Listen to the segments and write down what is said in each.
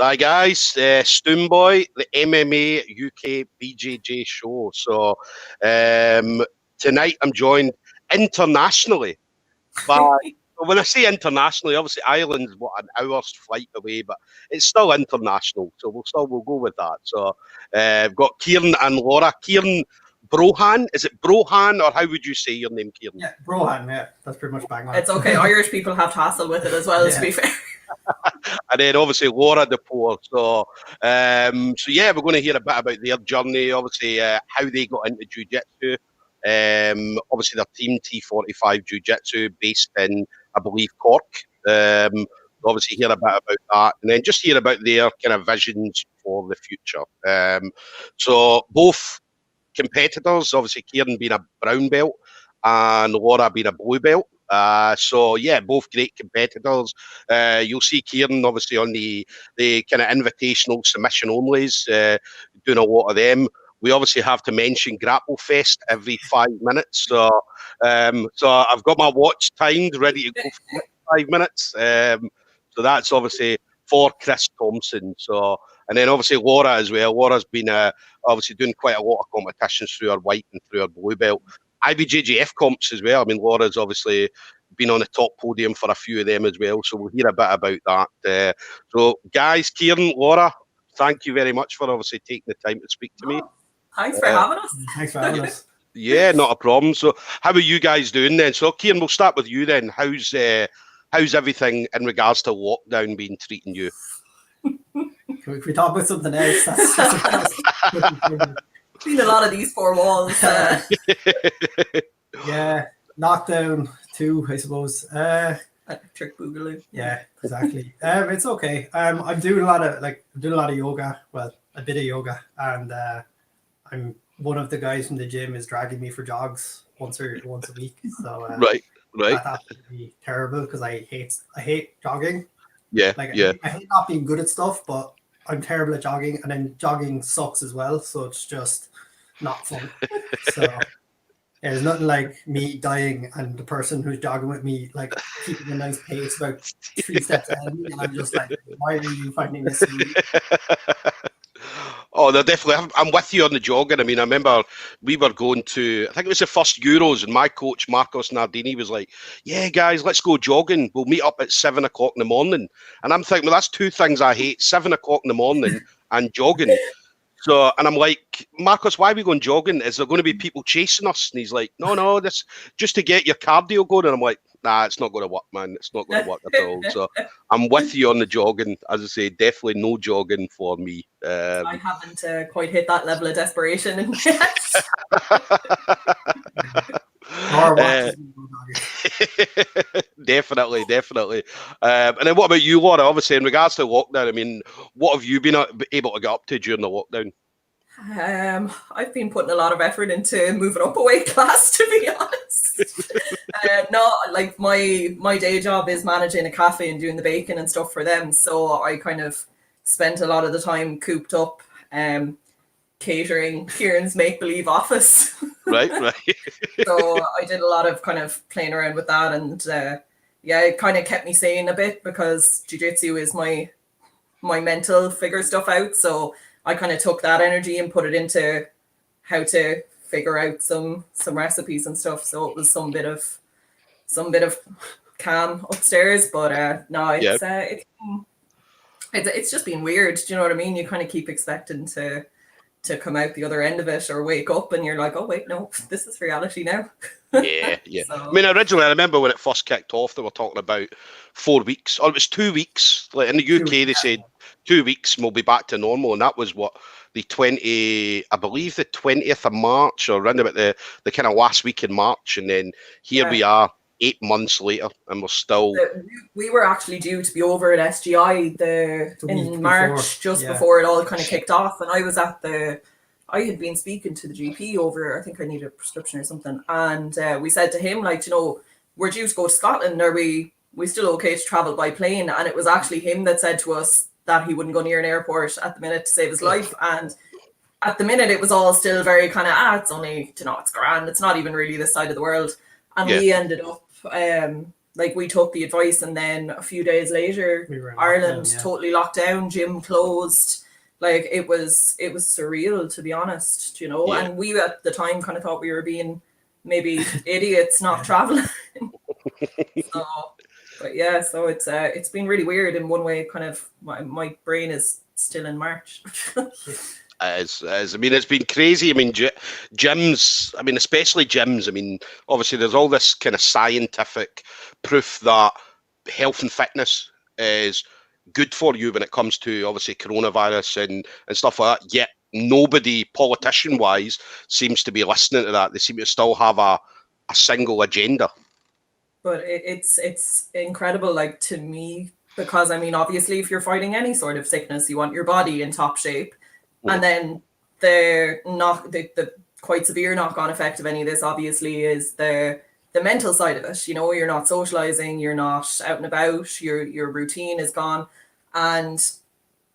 Hi guys, Stoomboy, the MMA UK BJJ show. So tonight I'm joined internationally by, when I say internationally, obviously Ireland's what, an hour's flight away, but it's still international, so we'll go with that. So I've got Ciaran and Laura. Ciaran Brohan, is it Brohan or how would you say your name, Ciaran? Yeah, Brohan, yeah, that's pretty much bang on. It's okay, Irish people have to hassle with it as well, to be fair. And then obviously Laura the Paor. So yeah, we're going to hear a bit about their journey, obviously how they got into jiu-jitsu. Obviously their team T45 Jiu-Jitsu based in, I believe, Cork. Obviously hear a bit about that, and then just hear about their kind of visions for the future. So both competitors, obviously Ciaran being a brown belt and Laura being a blue belt. So yeah, both great competitors. You'll see Ciaran obviously on the kind of invitational submission onlys, doing a lot of them. We obviously have to mention Grapple Fest every 5 minutes. So I've got my watch timed, ready to go for 5 minutes. So that's obviously for Chris Thompson. So, and then obviously Laura as well. Laura's been obviously doing quite a lot of competitions through her white and through her blue belt. IBJJF comps as well. I mean, Laura's obviously been on the top podium for a few of them as well. So we'll hear a bit about that. So guys, Ciaran, Laura, thank you very much for obviously taking the time to speak to me. Thanks for having us. Thanks for having us. Yeah, not a problem. So how are you guys doing then? So Ciaran, we'll start with you then. How's everything in regards to lockdown been treating you? If we talk about something else, Seen a lot of these four walls. Yeah, knockdown too, I suppose. Trick boogaloo. Yeah, exactly. It's okay. I'm doing a lot of yoga. Well, a bit of yoga, and I'm one of the guys from the gym is dragging me for jogs once a week. So right. That's absolutely terrible because I hate jogging. Yeah, I hate not being good at stuff, but I'm terrible at jogging, and then jogging sucks as well. So it's just not fun. So there's nothing like me dying and the person who's jogging with me like keeping a nice pace about 3 steps ahead of me, and I'm just like, why are you finding this? Oh, no, definitely. I'm with you on the jogging. I mean, I remember we were going to, I think it was the first Euros, and my coach, Marcos Nardini, was like, yeah, guys, let's go jogging. We'll meet up at 7 o'clock in the morning. And I'm thinking, well, that's two things I hate, 7 o'clock in the morning and jogging. So, and I'm like, Marcos, why are we going jogging? Is there going to be people chasing us? And he's like, no, this just to get your cardio going. And I'm like, nah, it's not going to work, man. It's not going to work at all. So I'm with you on the jogging. As I say, definitely no jogging for me. I haven't quite hit that level of desperation yet. Definitely. And then what about you, Laura? Obviously, in regards to lockdown, I mean, what have you been able to get up to during the lockdown? I've been putting a lot of effort into moving up a weight class, to be honest. No, like my day job is managing a cafe and doing the baking and stuff for them. So I kind of spent a lot of the time cooped up, catering Ciaran's make-believe office. Right. So I did a lot of kind of playing around with that, and it kind of kept me sane a bit because jiu-jitsu is my mental figure stuff out. So I kind of took that energy and put it into how to figure out some recipes and stuff. So it was some bit of calm upstairs, but no, it's just been weird. Do you know what I mean? You kind of keep expecting to come out the other end of it or wake up and you're like, oh wait, no, this is reality now. Yeah. So, I mean, originally I remember when it first kicked off, they were talking about 4 weeks, or it was 2 weeks. Like in the UK, they said 2 weeks and we'll be back to normal, and that was what the 20th of March, or around about the kind of last week in March, and then here we are 8 months later, and we're still. We were actually due to be over at SGI in March, before it all kind of kicked off, and I had been speaking to the GP over, I think I needed a prescription or something, and we said to him, like, you know, we're due to go to Scotland, are we still okay to travel by plane? And it was actually him that said to us that he wouldn't go near an airport at the minute to save his life. And at the minute it was all still very kind of, it's only, you know, it's grand, it's not even really this side of the world. And we ended up like we took the advice, and then a few days later, Ireland totally locked down, gym closed. Like it was surreal, to be honest, you know. And we at the time kind of thought we were being maybe idiots not traveling. So, but yeah, so it's been really weird in one way. Kind of my brain is still in March. As I mean, it's been crazy. I mean, gyms. I mean, especially gyms. I mean, obviously, there's all this kind of scientific proof that health and fitness is good for you when it comes to obviously coronavirus and stuff like that. Yet nobody, politician-wise, seems to be listening to that. They seem to still have a single agenda. But it's incredible, like, to me, because I mean, obviously, if you're fighting any sort of sickness, you want your body in top shape. And then the quite severe knock-on effect of any of this, obviously, is the mental side of it. You know, you're not socializing, you're not out and about, your routine is gone, and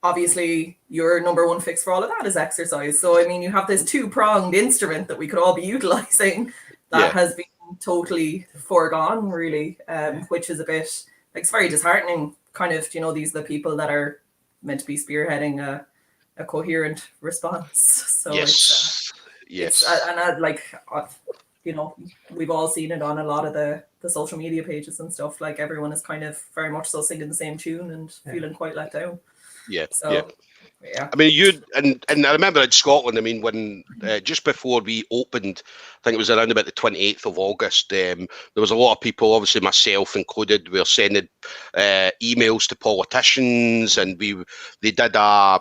obviously your number one fix for all of that is exercise. So I mean, you have this two-pronged instrument that we could all be utilizing that has been totally foregone, really, which is a bit, like, it's very disheartening. Kind of, you know, these are the people that are meant to be spearheading a coherent response. So yes. You know, we've all seen it on a lot of the social media pages and stuff. Like, everyone is kind of very much so singing the same tune and feeling quite let down. I mean, and I remember in Scotland, I mean, when just before we opened, I think it was around about the 28th of August, there was a lot of people, obviously myself included, we were sending emails to politicians, and they did a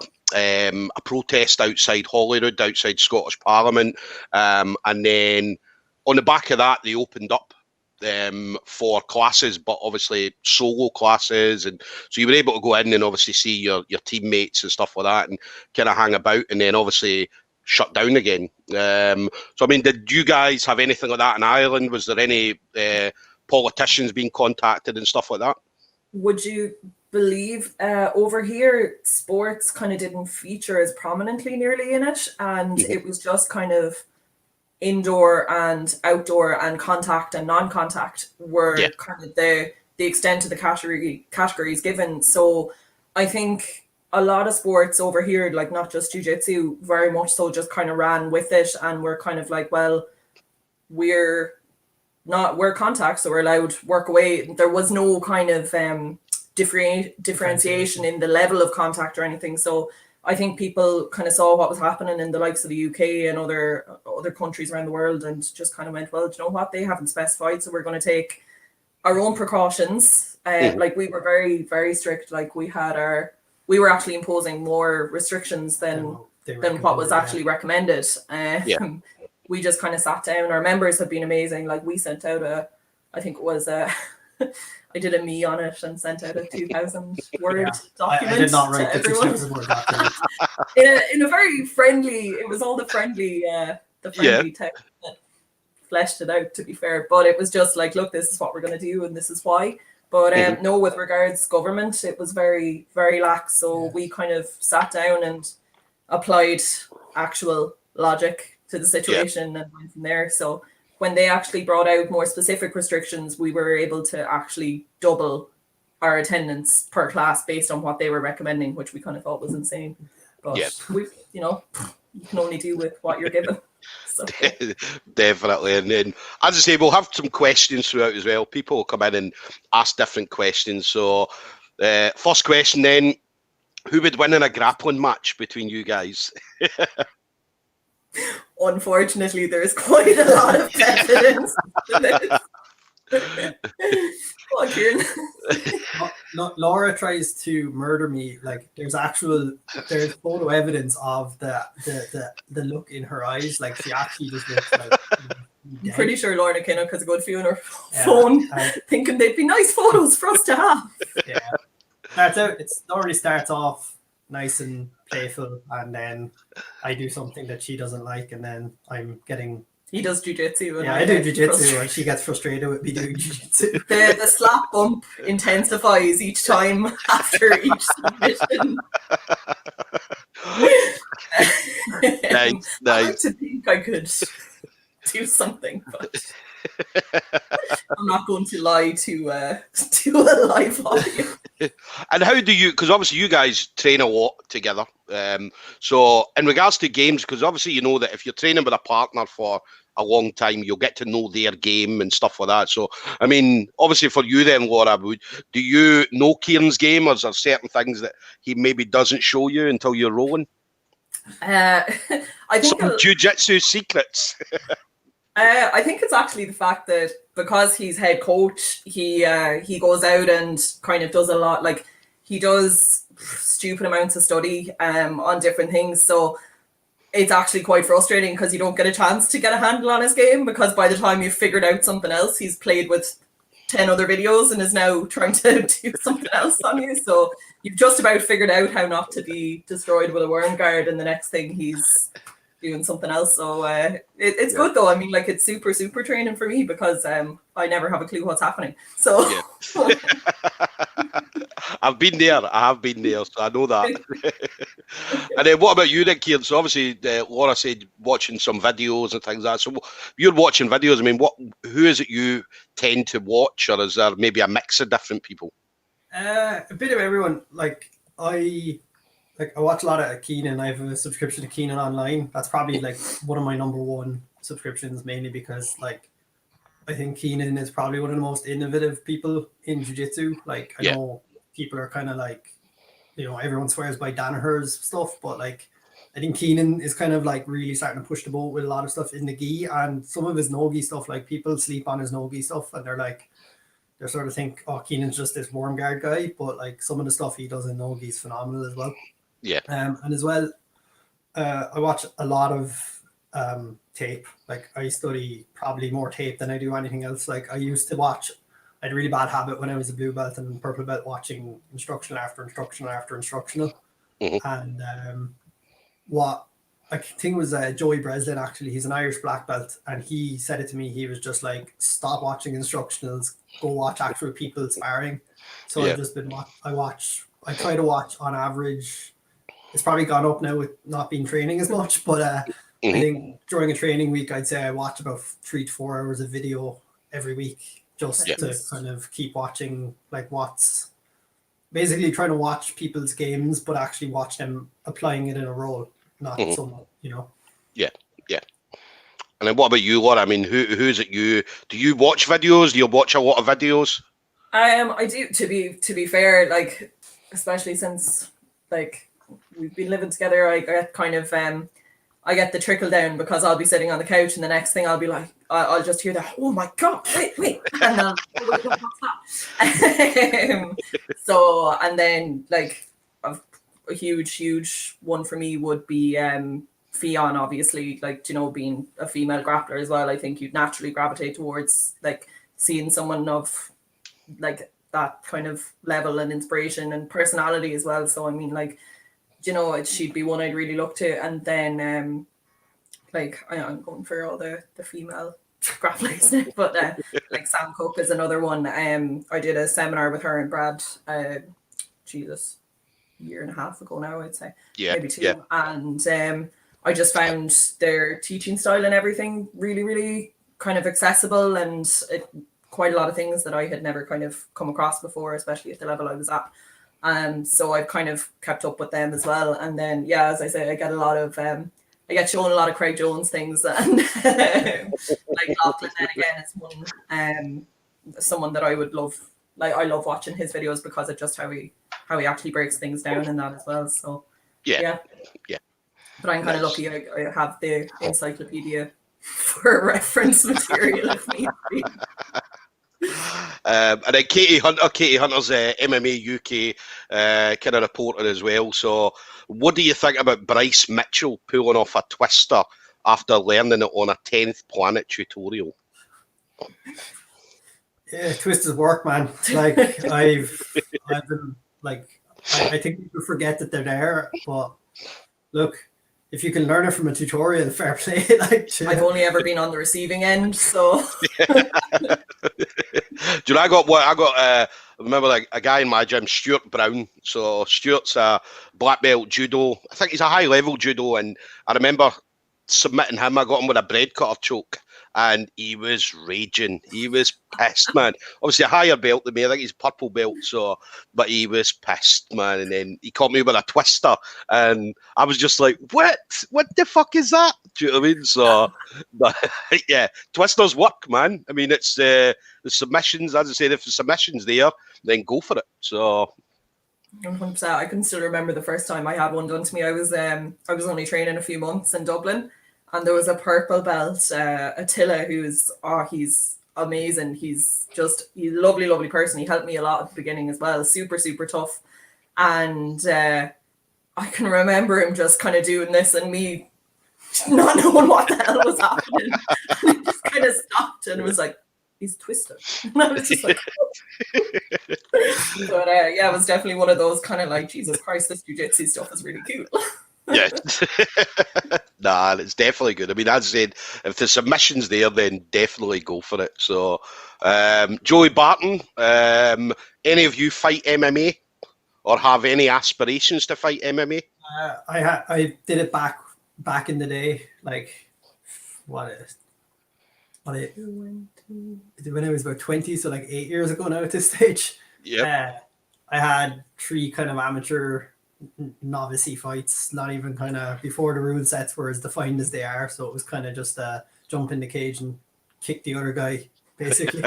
protest outside Holyrood, outside Scottish Parliament, and then on the back of that, they opened up for classes, but obviously solo classes, and so you were able to go in and obviously see your teammates and stuff like that, and kind of hang about, and then obviously shut down again. So I mean, did you guys have anything like that in Ireland? Was there any politicians being contacted and stuff like that? Would you believe over here sports kind of didn't feature as prominently nearly in it, and it was just kind of indoor and outdoor, and contact and non-contact were kind of the extent of the categories given. So I think a lot of sports over here, like not just jiu-jitsu, very much so just kind of ran with it, and we're kind of like, well, we're contact, so we're allowed work away. There was no kind of differentiation in the level of contact or anything. So I think people kind of saw what was happening in the likes of the UK and other countries around the world, and just kind of went, well, do you know what? They haven't specified, so we're going to take our own precautions. Like, we were very, very strict. Like, we were actually imposing more restrictions than what was actually recommended. We just kind of sat down. Our members have been amazing. Like, we sent out I think it was I did a me on it and sent out a 2,000 word document. I did not write the 2,000 word document. in a very friendly, it was all the friendly text that fleshed it out, to be fair. But it was just like, look, this is what we're going to do and this is why. But no, with regards government, it was very, very lax. So we kind of sat down and applied actual logic to the situation and went from there. So when they actually brought out more specific restrictions, we were able to actually double our attendance per class based on what they were recommending, which we kind of thought was insane. But we, you know, you can only do with what you're given. So. Definitely. And then, as I say, we'll have some questions throughout as well. People will come in and ask different questions. So first question then, who would win in a grappling match between you guys? Unfortunately, there's quite a lot of evidence. Come on, Ciaran. Laura tries to murder me. Like, there's photo evidence of the look in her eyes. Like, she actually just looks like. I'm pretty sure Laura Kinnock has a good few on her phone, thinking they'd be nice photos for us to have. Yeah, it already starts off nice and playful, and then I do something that she doesn't like, and then I'm getting. He does jiu-jitsu. Yeah, I do jiu-jitsu, and she gets frustrated with me doing jiu-jitsu. The slap bump intensifies each time after each submission. Nice. I like to think I could do something, but I'm not going to lie to a live audience. And how do you, because obviously you guys train a lot together. So in regards to games, because obviously you know that if you're training with a partner for a long time, you'll get to know their game and stuff like that. So, I mean, obviously for you then, Laura, do you know Ciaran's game, or is there certain things that he maybe doesn't show you until you're rolling? I think some jiu-jitsu secrets. I think it's actually the fact that because he's head coach, he goes out and kind of does a lot. Like, he does stupid amounts of study on different things. So it's actually quite frustrating because you don't get a chance to get a handle on his game, because by the time you've figured out something else, he's played with 10 other videos and is now trying to do something else on you. So you've just about figured out how not to be destroyed with a worm guard, and the next thing he's doing something else. So it's good though. I mean, like, it's super training for me, because I never have a clue what's happening. So I've been there. I have been there, so I know that. And then what about you then, Ciaran? So obviously Laura said watching some videos and things like that. So you're watching videos. I mean, who is it you tend to watch, or is there maybe a mix of different people? A bit of everyone. I watch a lot of Keenan. I have a subscription to Keenan online. That's probably like one of my number one subscriptions, mainly because I think Keenan is probably one of the most innovative people in jiu-jitsu. Like, I know people are kind of like, you know, everyone swears by Danaher's stuff, but like, I think Keenan is kind of like really starting to push the boat with a lot of stuff in the gi, and some of his no-gi stuff, like, people sleep on his no-gi stuff, and they sort of think, oh, Keenan's just this worm guard guy, but like, some of the stuff he does in no-gi is phenomenal as well. Yeah. And as well, I watch a lot of tape. Like, I study probably more tape than I do anything else. Like, I used to watch, I had a really bad habit when I was a blue belt and purple belt, watching instructional after instructional after instructional. Mm-hmm. And what I think was Joey Breslin, actually, he's an Irish black belt, and he said it to me. He was just like, stop watching instructionals, go watch actual people sparring. So I've just been, I try to watch on average. It's probably gone up now with not being training as much, but I think during a training week, I'd say I watch about 3 to 4 hours of video every week, just to kind of keep watching, like, what's basically trying to watch people's games, but actually watch them applying it in a role, not someone, you know. Yeah. And then what about you, Laura? I mean, who's it you? Do you watch videos? Do you watch a lot of videos? I do, to be fair, like, especially since, like, we've been living together, I get kind of I get the trickle down, because I'll be sitting on the couch and the next thing I'll be like, I'll just hear that, oh my god, wait, and I'll, what's that? So, and then, like, a huge one for me would be Fionn, obviously, like, you know, being a female grappler as well. I think you'd naturally gravitate towards, like, seeing someone of, like, that kind of level and inspiration and personality as well. So I mean, like, you know, she'd be one I'd really look to. And then like, I'm going for all the female grapplers now, but like Sam Cook is another one. I did a seminar with her and Brad a year and a half ago now, I'd say, maybe 2. And I just found their teaching style and everything really kind of accessible, and quite a lot of things that I had never kind of come across before, especially at the level I was at. So I've kind of kept up with them as well. And then, as I say, I get a lot of, I get shown a lot of Craig Jones things, and like Lachlan then again is one, someone that I would love. Like, I love watching his videos because of just how he actually breaks things down and that as well. So yeah. But I'm kind of lucky. I have the encyclopedia for reference material if need be. And then Katie Hunter's MMA UK kind of reporter as well. So what do you think about Bryce Mitchell pulling off a twister after learning it on a 10th Planet tutorial? Yeah, twisters work, man. Like, I've been, like, I think people forget that they're there, but look, if you can learn it from a tutorial, fair play. Like, I've only ever been on the receiving end, so. Do you know, I remember, like, a guy in my gym, Stuart Brown. So Stuart's a black belt judo. I think he's a high level judo, and I remember submitting him, I got him with a bread cutter choke, and he was raging. He was pissed, man. Obviously a higher belt than me. I think he's purple belt, but he was pissed, man. And then he caught me with a twister, and I was just like, what the fuck is that? Do you know what I mean? So, but, yeah, twisters work, man. I mean, it's the submissions, as I said, if the submission's there, then go for it. So 100%. I can still remember the first time I had one done to me. I was only training a few months in Dublin, and there was a purple belt, Attila, he's amazing. He's a lovely, lovely person. He helped me a lot at the beginning as well. Super, super tough. And I can remember him just kind of doing this and me not knowing what the hell was happening. And he just kind of stopped and was like, he's twisted. And I was just like, but yeah, it was definitely one of those kind of like, Jesus Christ, this jiu-jitsu stuff is really cool. Yeah. Nah, it's definitely good. I mean, as I said, if the submission's there, then definitely go for it. So, Joey Barton, any of you fight MMA or have any aspirations to fight MMA? I did it back in the day, like when I was about 20, so like 8 years ago now at this stage. Yeah. I had 3 kind of amateur novice fights, not even kind of before the rule sets were as defined as they are. So it was kind of just jump in the cage and kick the other guy, basically.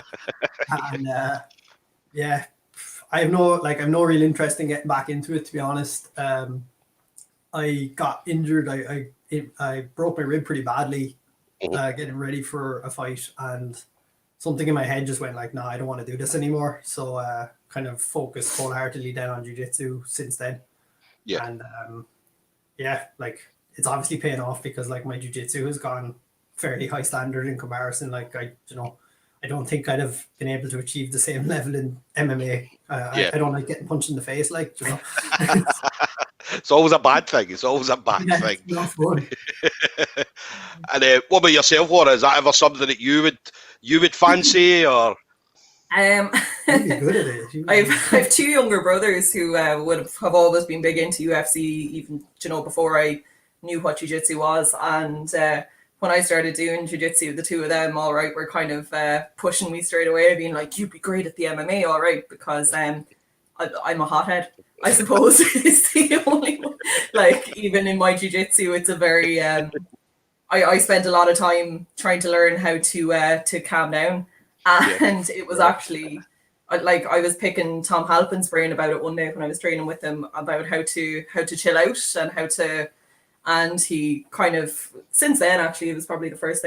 And yeah, I have no real interest in getting back into it, to be honest. I got injured. I broke my rib pretty badly getting ready for a fight, and something in my head just went like, nah, I don't want to do this anymore. So kind of focused wholeheartedly then on jiu-jitsu since then. Yeah. And yeah, like it's obviously paying off because like my jiu-jitsu has gone fairly high standard in comparison. Like I don't think I'd have been able to achieve the same level in MMA. I don't like getting punched in the face, like, you know. It's always a bad thing. It's always a bad thing. Not fun. And what about yourself, Laura? Is that ever something that you would fancy, or? You'd be good at it. I have 2 younger brothers who have always been big into UFC, even before I knew what jiu-jitsu was. And when I started doing jiu-jitsu, the 2 of them, all right, were kind of pushing me straight away, being like, "You'd be great at the MMA, all right," because I'm a hothead, I suppose. Is the only one. Like even in my jiu-jitsu, it's a very I spent a lot of time trying to learn how to calm down. And it was actually like I was picking Tom Halpin's brain about it one day when I was training with him about how to chill out and and he kind of, since then actually, it was probably the first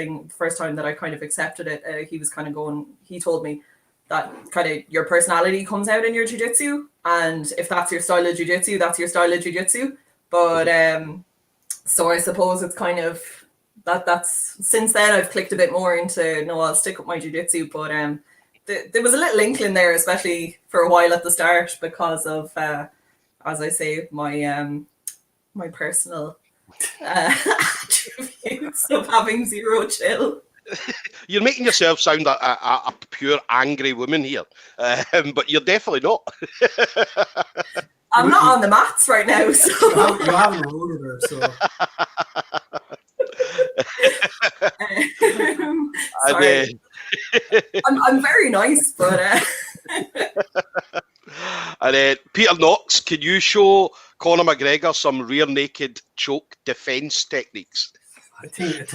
time that I kind of accepted it. He was kind of he told me that kind of your personality comes out in your jiu-jitsu, and if that's your style of jiu-jitsu, that's your style of jiu-jitsu. But so I suppose it's kind of that's since then I've clicked a bit more into, no, I'll stick with my jiu-jitsu. But there was a little inkling there, especially for a while at the start, because of as I say, my personal attributes of having zero chill. You're making yourself sound a pure angry woman here, but you're definitely not. I'm not on the mats right now, so you haven't rolled with her, so. Sorry. I'm very nice, but and Peter Knox, can you show Conor McGregor some rear naked choke defense techniques? I think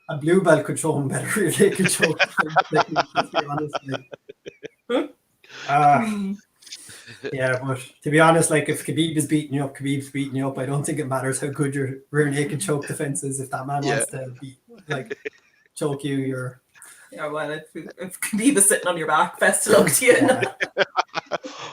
a blue belt could show him better rear naked choke techniques, to be honest. Yeah, but to be honest, like if Khabib is beating you up, Khabib's beating you up. I don't think it matters how good your rear naked choke defense is. If that man wants to choke you, you're. Yeah, well, if Khabib is sitting on your back, best of luck to you. Yeah.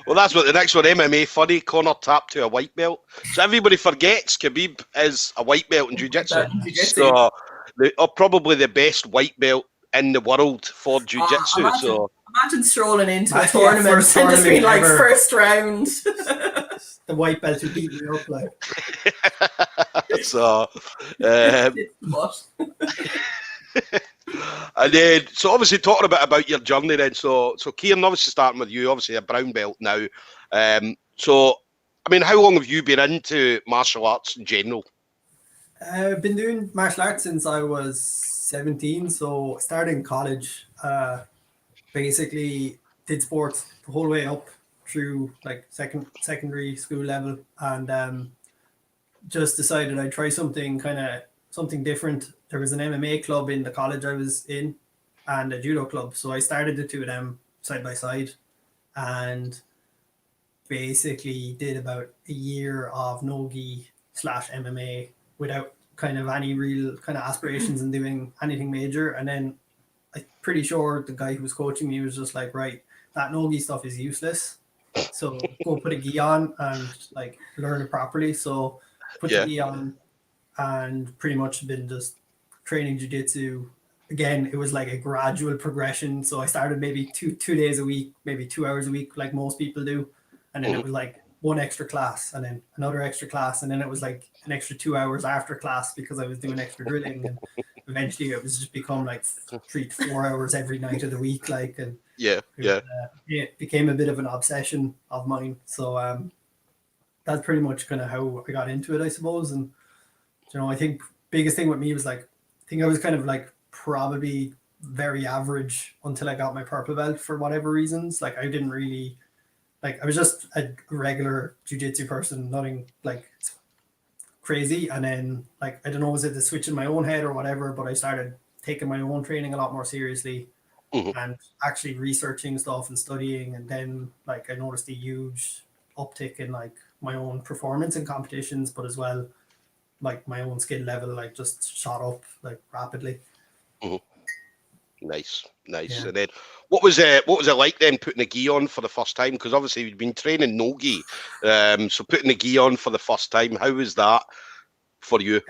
Well, that's what the next one, MMA funny. Conor tapped to a white belt. So everybody forgets Khabib is a white belt in jiu-jitsu. So they are probably the best white belt in the world for jiu-jitsu. Imagine strolling into a tournament and just being like, first round. The white belt who beat me up, like. So, and then, so obviously talking a bit about your journey then. So Ciaran, obviously starting with you, obviously a brown belt now. So, I mean, how long have you been into martial arts in general? I've been doing martial arts since I was 17. So I started in college. Basically did sports the whole way up through like secondary school level, and just decided I'd try something different. There was an MMA club in the college I was in and a judo club. So I started the two of them side by side and basically did about a year of no-gi / MMA without kind of any real kind of aspirations in doing anything major. And then I'm pretty sure the guy who was coaching me was just like, right, that no-gi stuff is useless. So go put a gi on and like learn it properly. So put the gi on and pretty much been just training jiu-jitsu. Again, it was like a gradual progression. So I started maybe two days a week, maybe 2 hours a week, like most people do. And then it was like one extra class and then another extra class. And then it was like an extra 2 hours after class because I was doing extra drilling. And eventually it was just become like 3 to 4 hours every night of the week. Like, and it became a bit of an obsession of mine. So that's pretty much kind of how I got into it, I suppose. And, you know, I think biggest thing with me was like, I think I was kind of like probably very average until I got my purple belt for whatever reasons. Like I didn't really, like I was just a regular jiu-jitsu person, nothing like crazy. And then like, I don't know, was it the switch in my own head or whatever, but I started taking my own training a lot more seriously and actually researching stuff and studying. And then like I noticed a huge uptick in like my own performance in competitions, but as well, like my own skill level, like just shot up like rapidly. Nice. Yeah. And then what was it like then putting the gi on for the first time? Because obviously you'd been training no gi, so putting the gi on for the first time, how was that for you?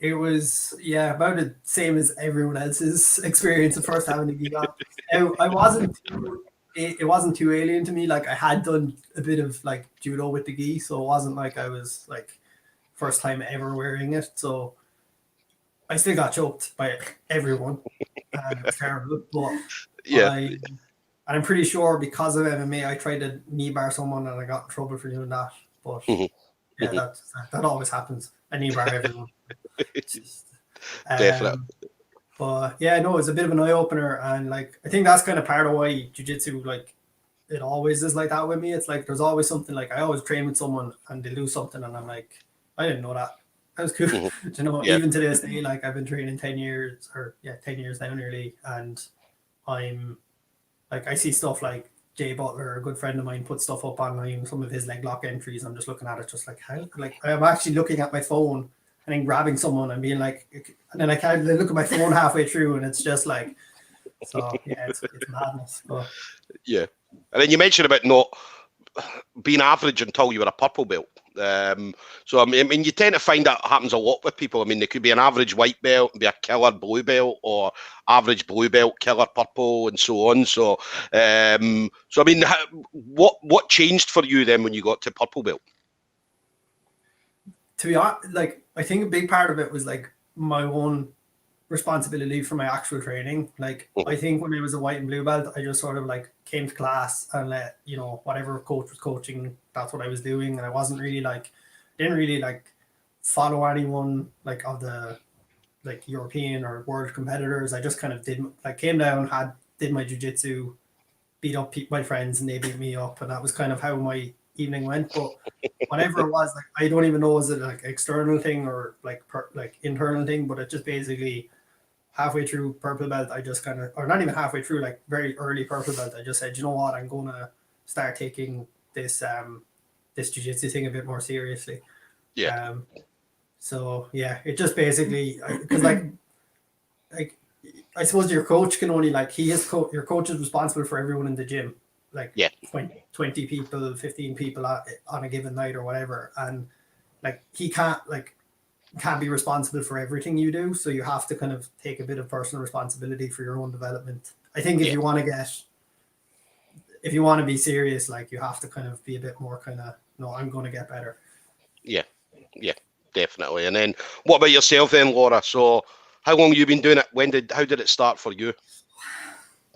It was about the same as everyone else's experience of first having the gi on. It wasn't too alien to me. Like I had done a bit of like judo with the gi, so it wasn't like I was like first time ever wearing it. So I still got choked by everyone. And it was terrible. But I'm pretty sure because of MMA, I tried to knee bar someone and I got in trouble for doing that. But that always happens. I knee bar everyone. Definitely. But yeah, no, it's a bit of an eye opener, and like I think that's kind of part of why jiu-jitsu, like it always is like that with me. It's like there's always something, like I always train with someone and they lose something and I'm like, I didn't know that. That was cool. You know, even to this day, like I've been training 10 years now nearly, and I'm like, I see stuff like Jay Butler, a good friend of mine, put stuff up online, some of his leg lock entries. I'm just looking at it, just like how, like I'm actually looking at my phone and then grabbing someone and being like, and then I can't look at my phone halfway through, and it's just like, so yeah, it's madness. But yeah, and then you mentioned about not being average until you were a purple belt. So I mean, you tend to find that happens a lot with people. I mean, they could be an average white belt and be a killer blue belt, or average blue belt, killer purple, and so on. So, I mean, what changed for you then when you got to purple belt? To be honest, like I think a big part of it was like my own responsibility for my actual training. Like I think when I was a white and blue belt, I just sort of like came to class and let, you know, whatever coach was coaching, that's what I was doing. And I wasn't really like, didn't really like follow anyone like of the like European or world competitors. I just kind of came down, did my jiu-jitsu, beat up my friends and they beat me up. And that was kind of how my evening went. But whatever it was, like I don't even know, was it like external thing or like internal thing, but it just basically halfway through purple belt, I just kind of, or not even halfway through, like very early purple belt, I just said, you know what, I'm gonna start taking this this jiu-jitsu thing a bit more seriously. So yeah, it just basically, because like I suppose your coach can only like, your coach is responsible for everyone in the gym, like 20 people, 15 people on a given night or whatever, and like he can't be responsible for everything you do, so you have to kind of take a bit of personal responsibility for your own development. I think if you want to be serious, like you have to kind of be a bit more kind of, no, I'm going to get better. Yeah, definitely. And then what about yourself then, Laura? So how long have you been doing it? How did it start for you?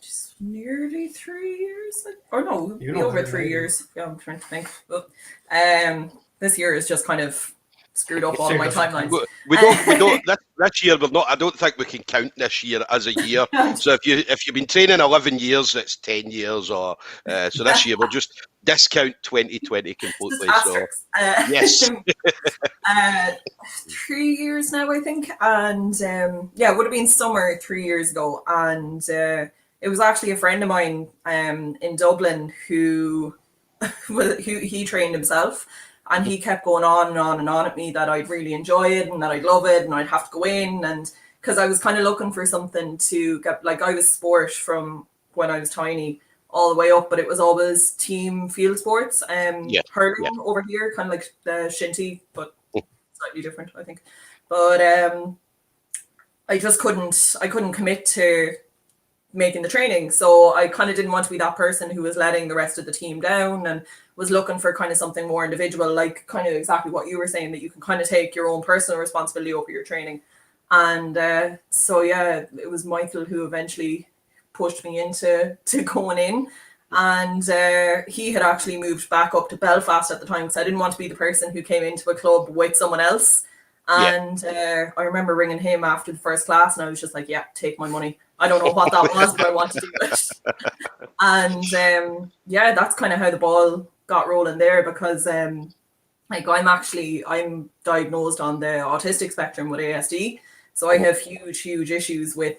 Just nearly 3 years, or no, over 3 years. Yeah, I'm trying to think. This year is just kind of screwed up all my timelines. We don't. This year we're not. I don't think we can count this year as a year. So if you've been training 11 years, it's 10 years, or so this year we'll just discount 2020 completely. So yes, 3 years now, I think, and it would have been summer 3 years ago, and it was actually a friend of mine in Dublin who he trained himself. And he kept going on and on and on at me that I'd really enjoy it and that I'd love it and I'd have to go in. And because I was kind of looking for something to get, like, I was sport from when I was tiny all the way up, but it was always team field sports. Hurling over here, kind of like the shinty, but slightly different, I think. But I couldn't commit to making the training. So I kind of didn't want to be that person who was letting the rest of the team down, and was looking for kind of something more individual, like kind of exactly what you were saying, that you can kind of take your own personal responsibility over your training. And it was Michael who eventually pushed me into going in. And he had actually moved back up to Belfast at the time, because I didn't want to be the person who came into a club with someone else. And I remember ringing him after the first class, and I was just like, yeah, take my money. I don't know what that was, but I want to do it. And that's kind of how the ball got rolling there, because I'm diagnosed on the autistic spectrum with ASD. So I have huge issues with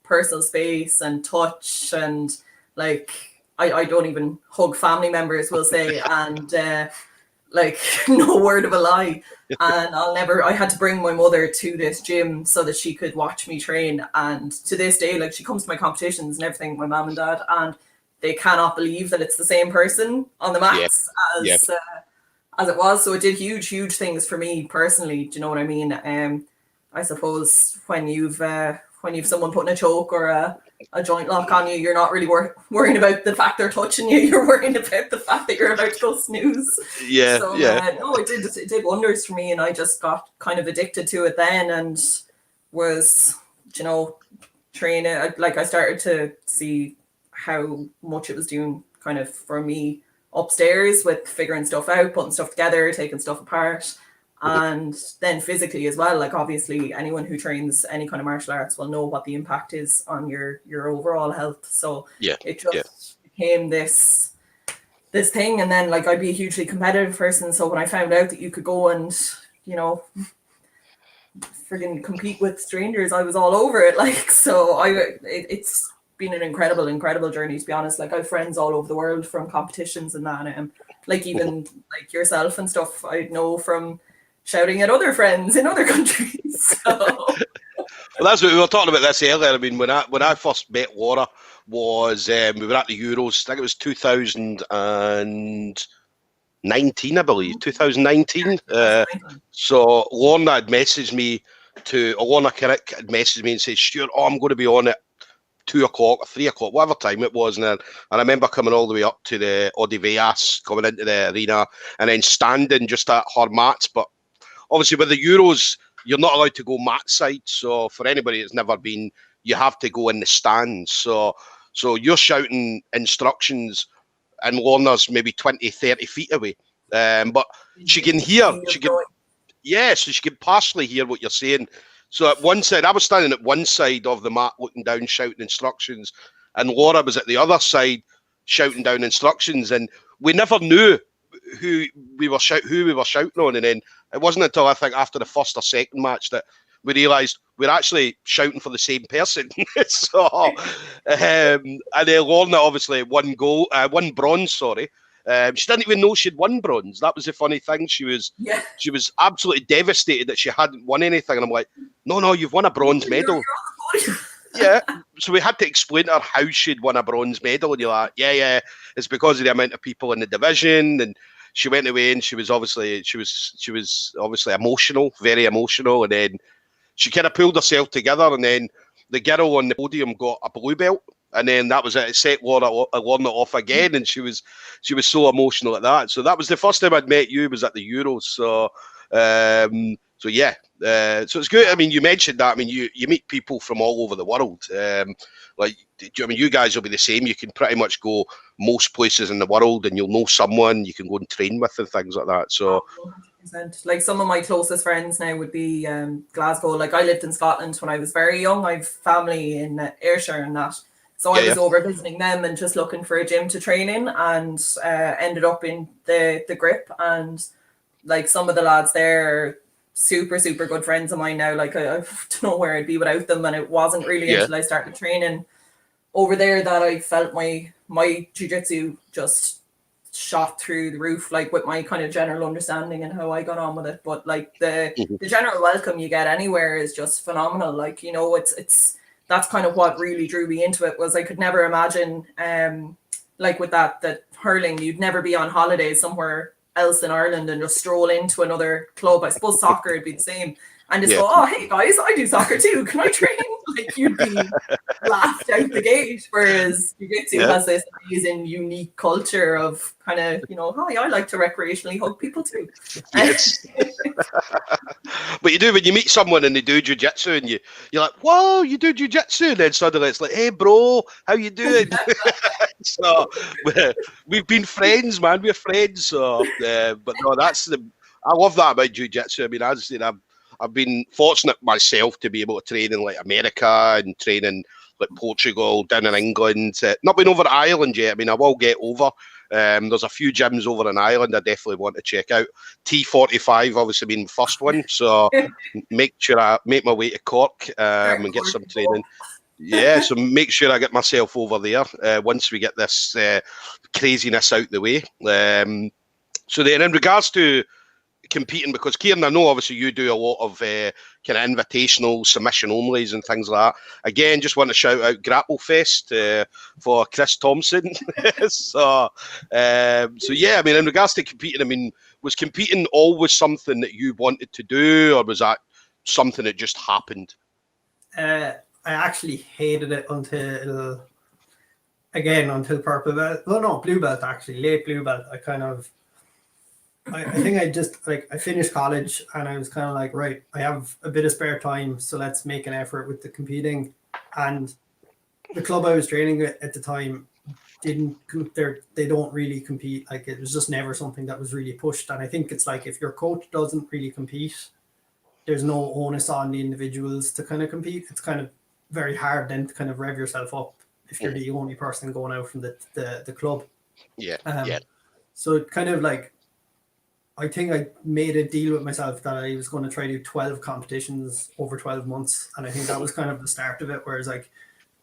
personal space and touch, and like I don't even hug family members, we'll say, and like no word of a lie. And I had to bring my mother to this gym so that she could watch me train. And to this day, like, she comes to my competitions and everything, my mom and dad, and they cannot believe that it's the same person on the mats as it was. So it did huge things for me personally. Do you know what I mean? I suppose when you've someone putting a choke or a joint lock on you, you're not really worrying about the fact they're touching you. You're worrying about the fact that you're about to go snooze. It did wonders for me, and I just got kind of addicted to it then, and was, training. I started to see how much it was doing kind of for me upstairs with figuring stuff out, putting stuff together, taking stuff apart. And then physically as well, like, obviously anyone who trains any kind of martial arts will know what the impact is on your overall health. So it just became this thing. And then, like, I'd be a hugely competitive person. So when I found out that you could go and, friggin' compete with strangers, I was all over it. Like, so it's been an incredible journey, to be honest. Like, I have friends all over the world from competitions and that. Like, even like yourself and stuff, I know from shouting at other friends in other countries. So. Well, that's what we were talking about this earlier. I mean, when I first met Laura was we were at the Euros. I think it was 2019, I believe, 2019. So Lorna had messaged me Lorna Carrick had messaged me and said, "Stuart, I'm going to be on at 2 o'clock or 3 o'clock, whatever time it was." And I remember coming all the way up to the Odiveas, coming into the arena, and then standing just at her mats. But obviously with the Euros, you're not allowed to go mat side. So for anybody that's never been, you have to go in the stands. So you're shouting instructions, and Lorna's maybe 20, 30 feet away. But she can hear, so she can partially hear what you're saying. So at one side, I was standing at one side of the mat looking down, shouting instructions, and Laura was at the other side shouting down instructions, and we never knew who we were shouting on. And then it wasn't until, I think, after the first or second match that we realised we're actually shouting for the same person. So, and then Lorna obviously won bronze. Sorry. She didn't even know she'd won bronze. That was the funny thing. She was absolutely devastated that she hadn't won anything. And I'm like, no, you've won a bronze medal. Yeah. So we had to explain to her how she'd won a bronze medal. And you're like, yeah, it's because of the amount of people in the division. And she went away, and she was obviously emotional, very emotional. And then she kind of pulled herself together. And then the girl on the podium got a blue belt. And then that was it. It set Lorna off again, and she was so emotional at that. So that was the first time I'd met you, was at the Euros. So so it's good. I mean, you mentioned that. I mean, you meet people from all over the world. You guys will be the same. You can pretty much go most places in the world, and you'll know someone you can go and train with and things like that. So 100%. Like some of my closest friends now would be Glasgow. Like I lived in Scotland when I was very young. I've family in Ayrshire and that. So I was over visiting them and just looking for a gym to train in, and ended up in the Grip. And like some of the lads there are super, super good friends of mine now. Like I don't know where I'd be without them. And it wasn't really until I started training over there that I felt my jiu-jitsu just shot through the roof, like with my kind of general understanding and how I got on with it. But like the general welcome you get anywhere is just phenomenal. Like, you know, it's that's kind of what really drew me into it. Was I could never imagine like with that hurling, you'd never be on holiday somewhere else in Ireland and just stroll into another club. I suppose soccer would be the same, and just go, oh hey guys, I do soccer too, can I train? Like you'd be laughed out the gate. Whereas jiu-jitsu has this amazing unique culture of kind of, you know, hi, I like to recreationally hug people too. Yes. But you do when you meet someone and they do jiu-jitsu and you're like, whoa, you do jiu-jitsu, and then suddenly it's like, hey bro, how you doing? So we've been friends, man, we're friends. So but no, I love that about jiu-jitsu. I mean, as I said, I've been fortunate myself to be able to train in like America and train in like Portugal, down in England. Not been over to Ireland yet. I mean, I will get over. There's a few gyms over in Ireland I definitely want to check out. T45 obviously being the first one, so make sure I make my way to Cork and get some training. Yeah, so make sure I get myself over there once we get this craziness out the way. So then in regards to competing, because Ciaran, I know obviously you do a lot of kind of invitational submission onlys and things like that. Again, just want to shout out Grapple Fest for Chris Thompson. so yeah, I mean, in regards to competing, I mean, was competing always something that you wanted to do, or was that something that just happened? I actually hated it until purple belt. Well, no, blue belt actually, late blue belt. I think I finished college and I was kind of like, right, I have a bit of spare time, so let's make an effort with the competing. And the club I was training with at the time they don't really compete. Like it was just never something that was really pushed. And I think it's like if your coach doesn't really compete, there's no onus on the individuals to kind of compete. It's kind of very hard then to kind of rev yourself up if you're the only person going out from the club. So it kind of like, I think I made a deal with myself that I was going to try to do 12 competitions over 12 months. And I think that was kind of the start of it, whereas like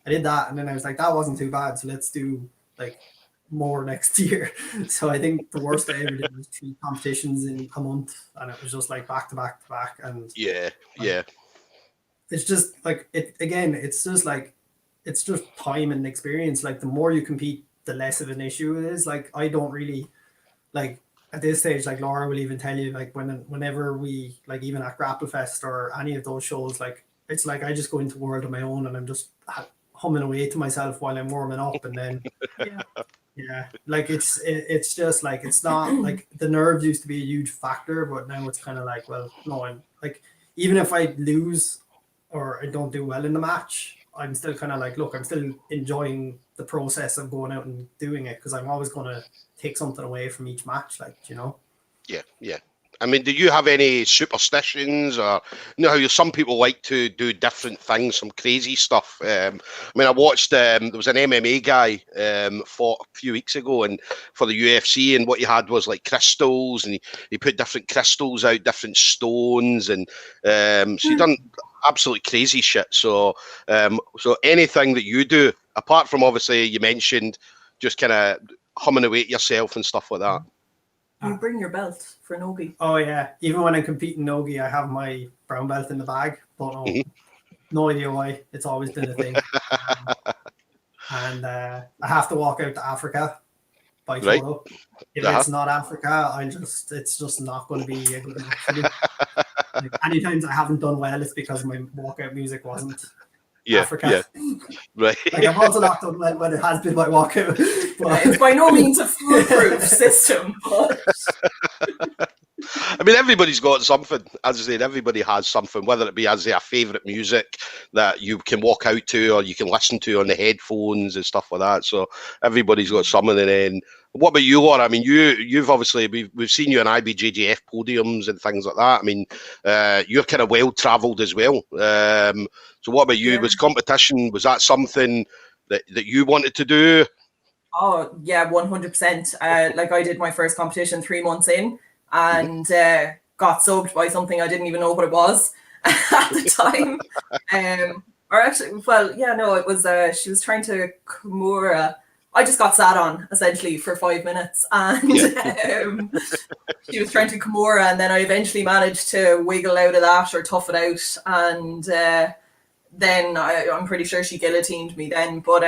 I did that and then I was like, that wasn't too bad. So let's do like more next year. So I think the worst I ever did was 3 competitions in a month, and it was just like back to back to back. And it's just like it's just time and experience. Like the more you compete, the less of an issue it is. Like I don't really like at this stage, like Laura will even tell you, like whenever we like even at Grapple Fest or any of those shows, like it's like I just go into world of my own and I'm just humming away to myself while I'm warming up, and then like it's just like it's not like the nerves used to be a huge factor, but now it's kind of like, well, no, I'm like, even if I lose or I don't do well in the match, I'm still kind of like, look, I'm still enjoying the process of going out and doing it, because I'm always going to take something away from each match, like, you know. Yeah. I mean, do you have any superstitions, or you know how some people like to do different things, some crazy stuff? I mean, I watched there was an MMA guy fought a few weeks ago, and for the UFC, and what he had was like crystals, and he put different crystals out, different stones, and so he done absolutely crazy shit. So so anything that you do, apart from obviously you mentioned just kind of humming away at yourself and stuff like that. You bring your belt for Nogi. Oh yeah, even when I compete in Nogi, I have my brown belt in the bag. Don't know, no idea why. It's always been a thing. And I have to walk out to Africa by photo. If it's not Africa, it's just not going to be a good enough for me. Like, any times I haven't done well, it's because my walkout music wasn't Africa. Right. Like I've also not done well when it has been my walkout. But it's by no means a foolproof system. But I mean, everybody's got something. As I said, everybody has something, whether it be as their favourite music that you can walk out to or you can listen to on the headphones and stuff like that. So everybody's got something. And then What about you, Laura? I mean, you've obviously we've seen you on IBJJF podiums and things like that. I mean, you're kind of well travelled as well. So what about you? Was competition, was that something that you wanted to do? Oh yeah, 100%. Like I did my first competition 3 months in, and got subbed by something I didn't even know what it was at the time. Or actually, well, yeah, no, it was she was trying to Kimura. I just got sat on essentially for 5 minutes, and she was trying to Kimura, and then I eventually managed to wiggle out of that or tough it out, and then I'm pretty sure she guillotined me then. But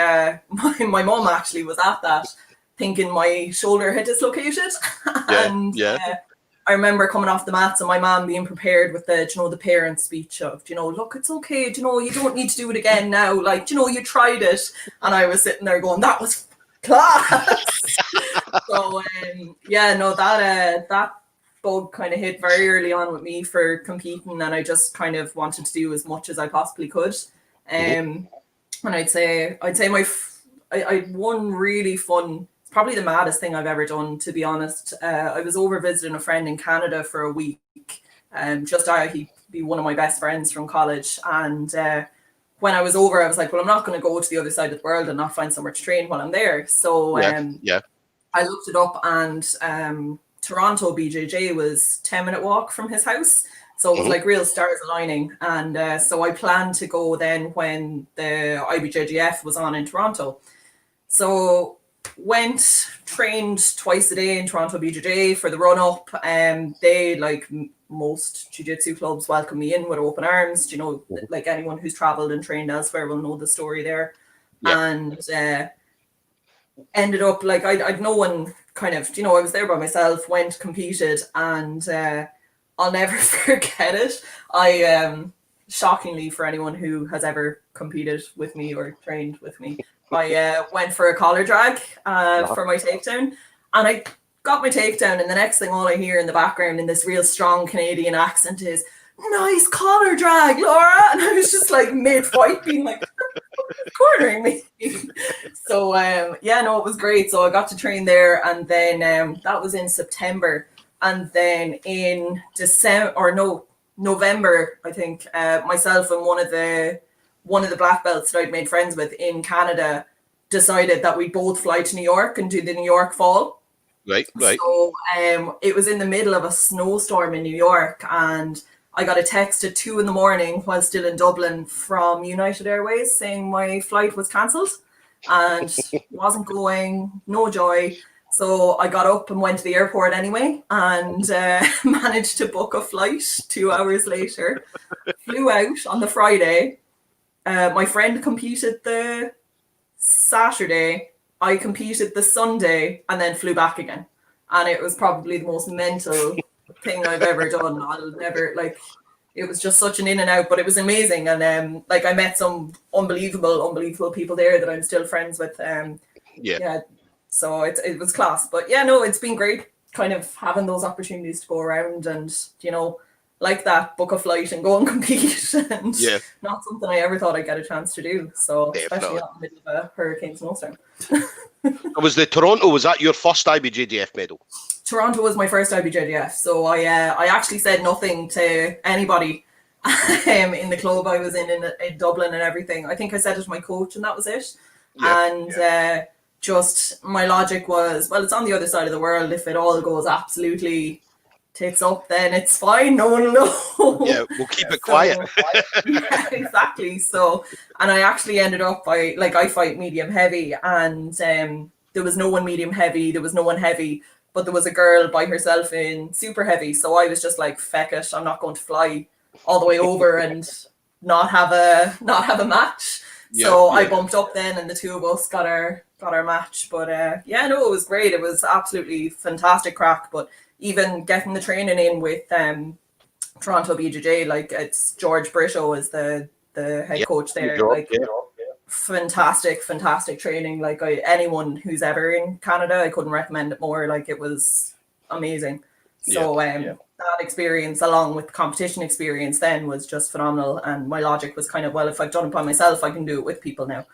my mom actually was at that, thinking my shoulder had dislocated, and I remember coming off the mats and my mom being prepared with the, the parent speech of, look, it's okay, you don't need to do it again now. Like, you tried it. And I was sitting there going, that was class. So, that bug kind of hit very early on with me for competing. And I just kind of wanted to do as much as I possibly could. And I'd say I one really fun, probably the maddest thing I've ever done, to be honest. I was over visiting a friend in Canada for a week. He'd be one of my best friends from college. And when I was over, I was like, well, I'm not going to go to the other side of the world and not find somewhere to train while I'm there. So I looked it up, and Toronto BJJ was 10-minute walk from his house. So it was like real stars aligning. And so I planned to go then when the IBJJF was on in Toronto. So went, trained twice a day in Toronto BJJ for the run up, and they, like most jiu-jitsu clubs, welcomed me in with open arms. Like anyone who's traveled and trained elsewhere will know the story there. And ended up like I'd no one kind of, I was there by myself, went, competed, and I'll never forget it. I shockingly, for anyone who has ever competed with me or trained with me, I went for a collar drag for my takedown, and I got my takedown, and the next thing all I hear in the background in this real strong Canadian accent is, nice collar drag, Laura. And I was just like mid-fight being like, cornering me. So it was great. So I got to train there, and then that was in September, and then in November, I think, myself and one of the black belts that I'd made friends with in Canada decided that we'd both fly to New York and do the New York Fall. Right. So it was in the middle of a snowstorm in New York, and I got a text at 2 a.m. while still in Dublin from United Airways saying my flight was cancelled and wasn't going, no joy. So I got up and went to the airport anyway, and managed to book a flight 2 hours later. Flew out on the Friday. My friend competed the Saturday. I competed the Sunday, and then flew back again. And it was probably the most mental thing I've ever done. I'll never, it was just such an in and out, but it was amazing. And I met some unbelievable people there that I'm still friends with. So it was class. But it's been great kind of having those opportunities to go around and, like that, book a flight and go and compete. And not something I ever thought I'd get a chance to do. So especially not in the middle of a hurricane snowstorm. Was that your first IBJJF medal? Toronto was my first IBJJF. So I actually said nothing to anybody in the club I was in Dublin and everything. I think I said it to my coach, and that was it. Just my logic was, well, it's on the other side of the world. If it all goes absolutely tits up, then it's fine. No one will know. Yeah, we'll keep it quiet. Yeah, exactly. So, and I actually ended up, I fight medium heavy, and there was no one medium heavy, there was no one heavy, but there was a girl by herself in super heavy. So I was just like, feck it, I'm not going to fly all the way over and not have a match. I bumped up then, and the two of us got our match. But it was great. It was absolutely fantastic crack. But even getting the training in with Toronto BJJ, it's George Brito is the head coach there. Fantastic training. Anyone who's ever in Canada, I couldn't recommend it more. It was amazing. So that experience, along with competition experience, then was just phenomenal. And my logic was kind of, well, if I've done it by myself, I can do it with people now.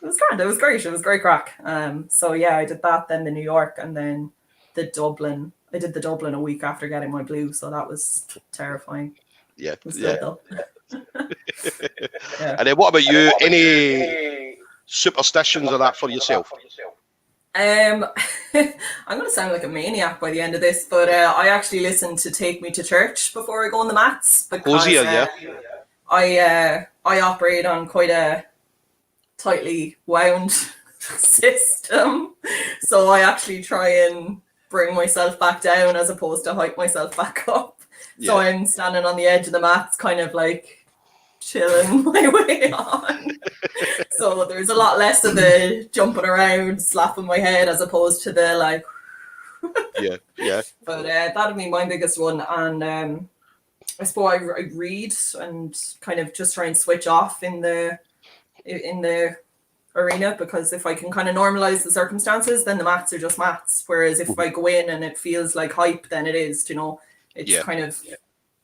was grand. It was great. It was great crack. So yeah, I did that, then the New York, and then the Dublin. I did the Dublin a week after getting my blue, so that was terrifying. Yeah, it was good though. And then what about you? Any superstitions or that for yourself? I'm going to sound like a maniac by the end of this, but I actually listen to Take Me to Church before I go on the mats because I operate on quite a tightly wound system, so I actually try and bring myself back down as opposed to hype myself back up. So I'm standing on the edge of the mats, kind of like chilling my way on. So there's a lot less of the jumping around, slapping my head, as opposed to the like. But that'd be my biggest one, and I suppose I read and kind of just try and switch off in the arena, because if I can kind of normalize the circumstances, then the mats are just mats. Whereas if I go in and it feels like hype, then it is. You know, it's kind of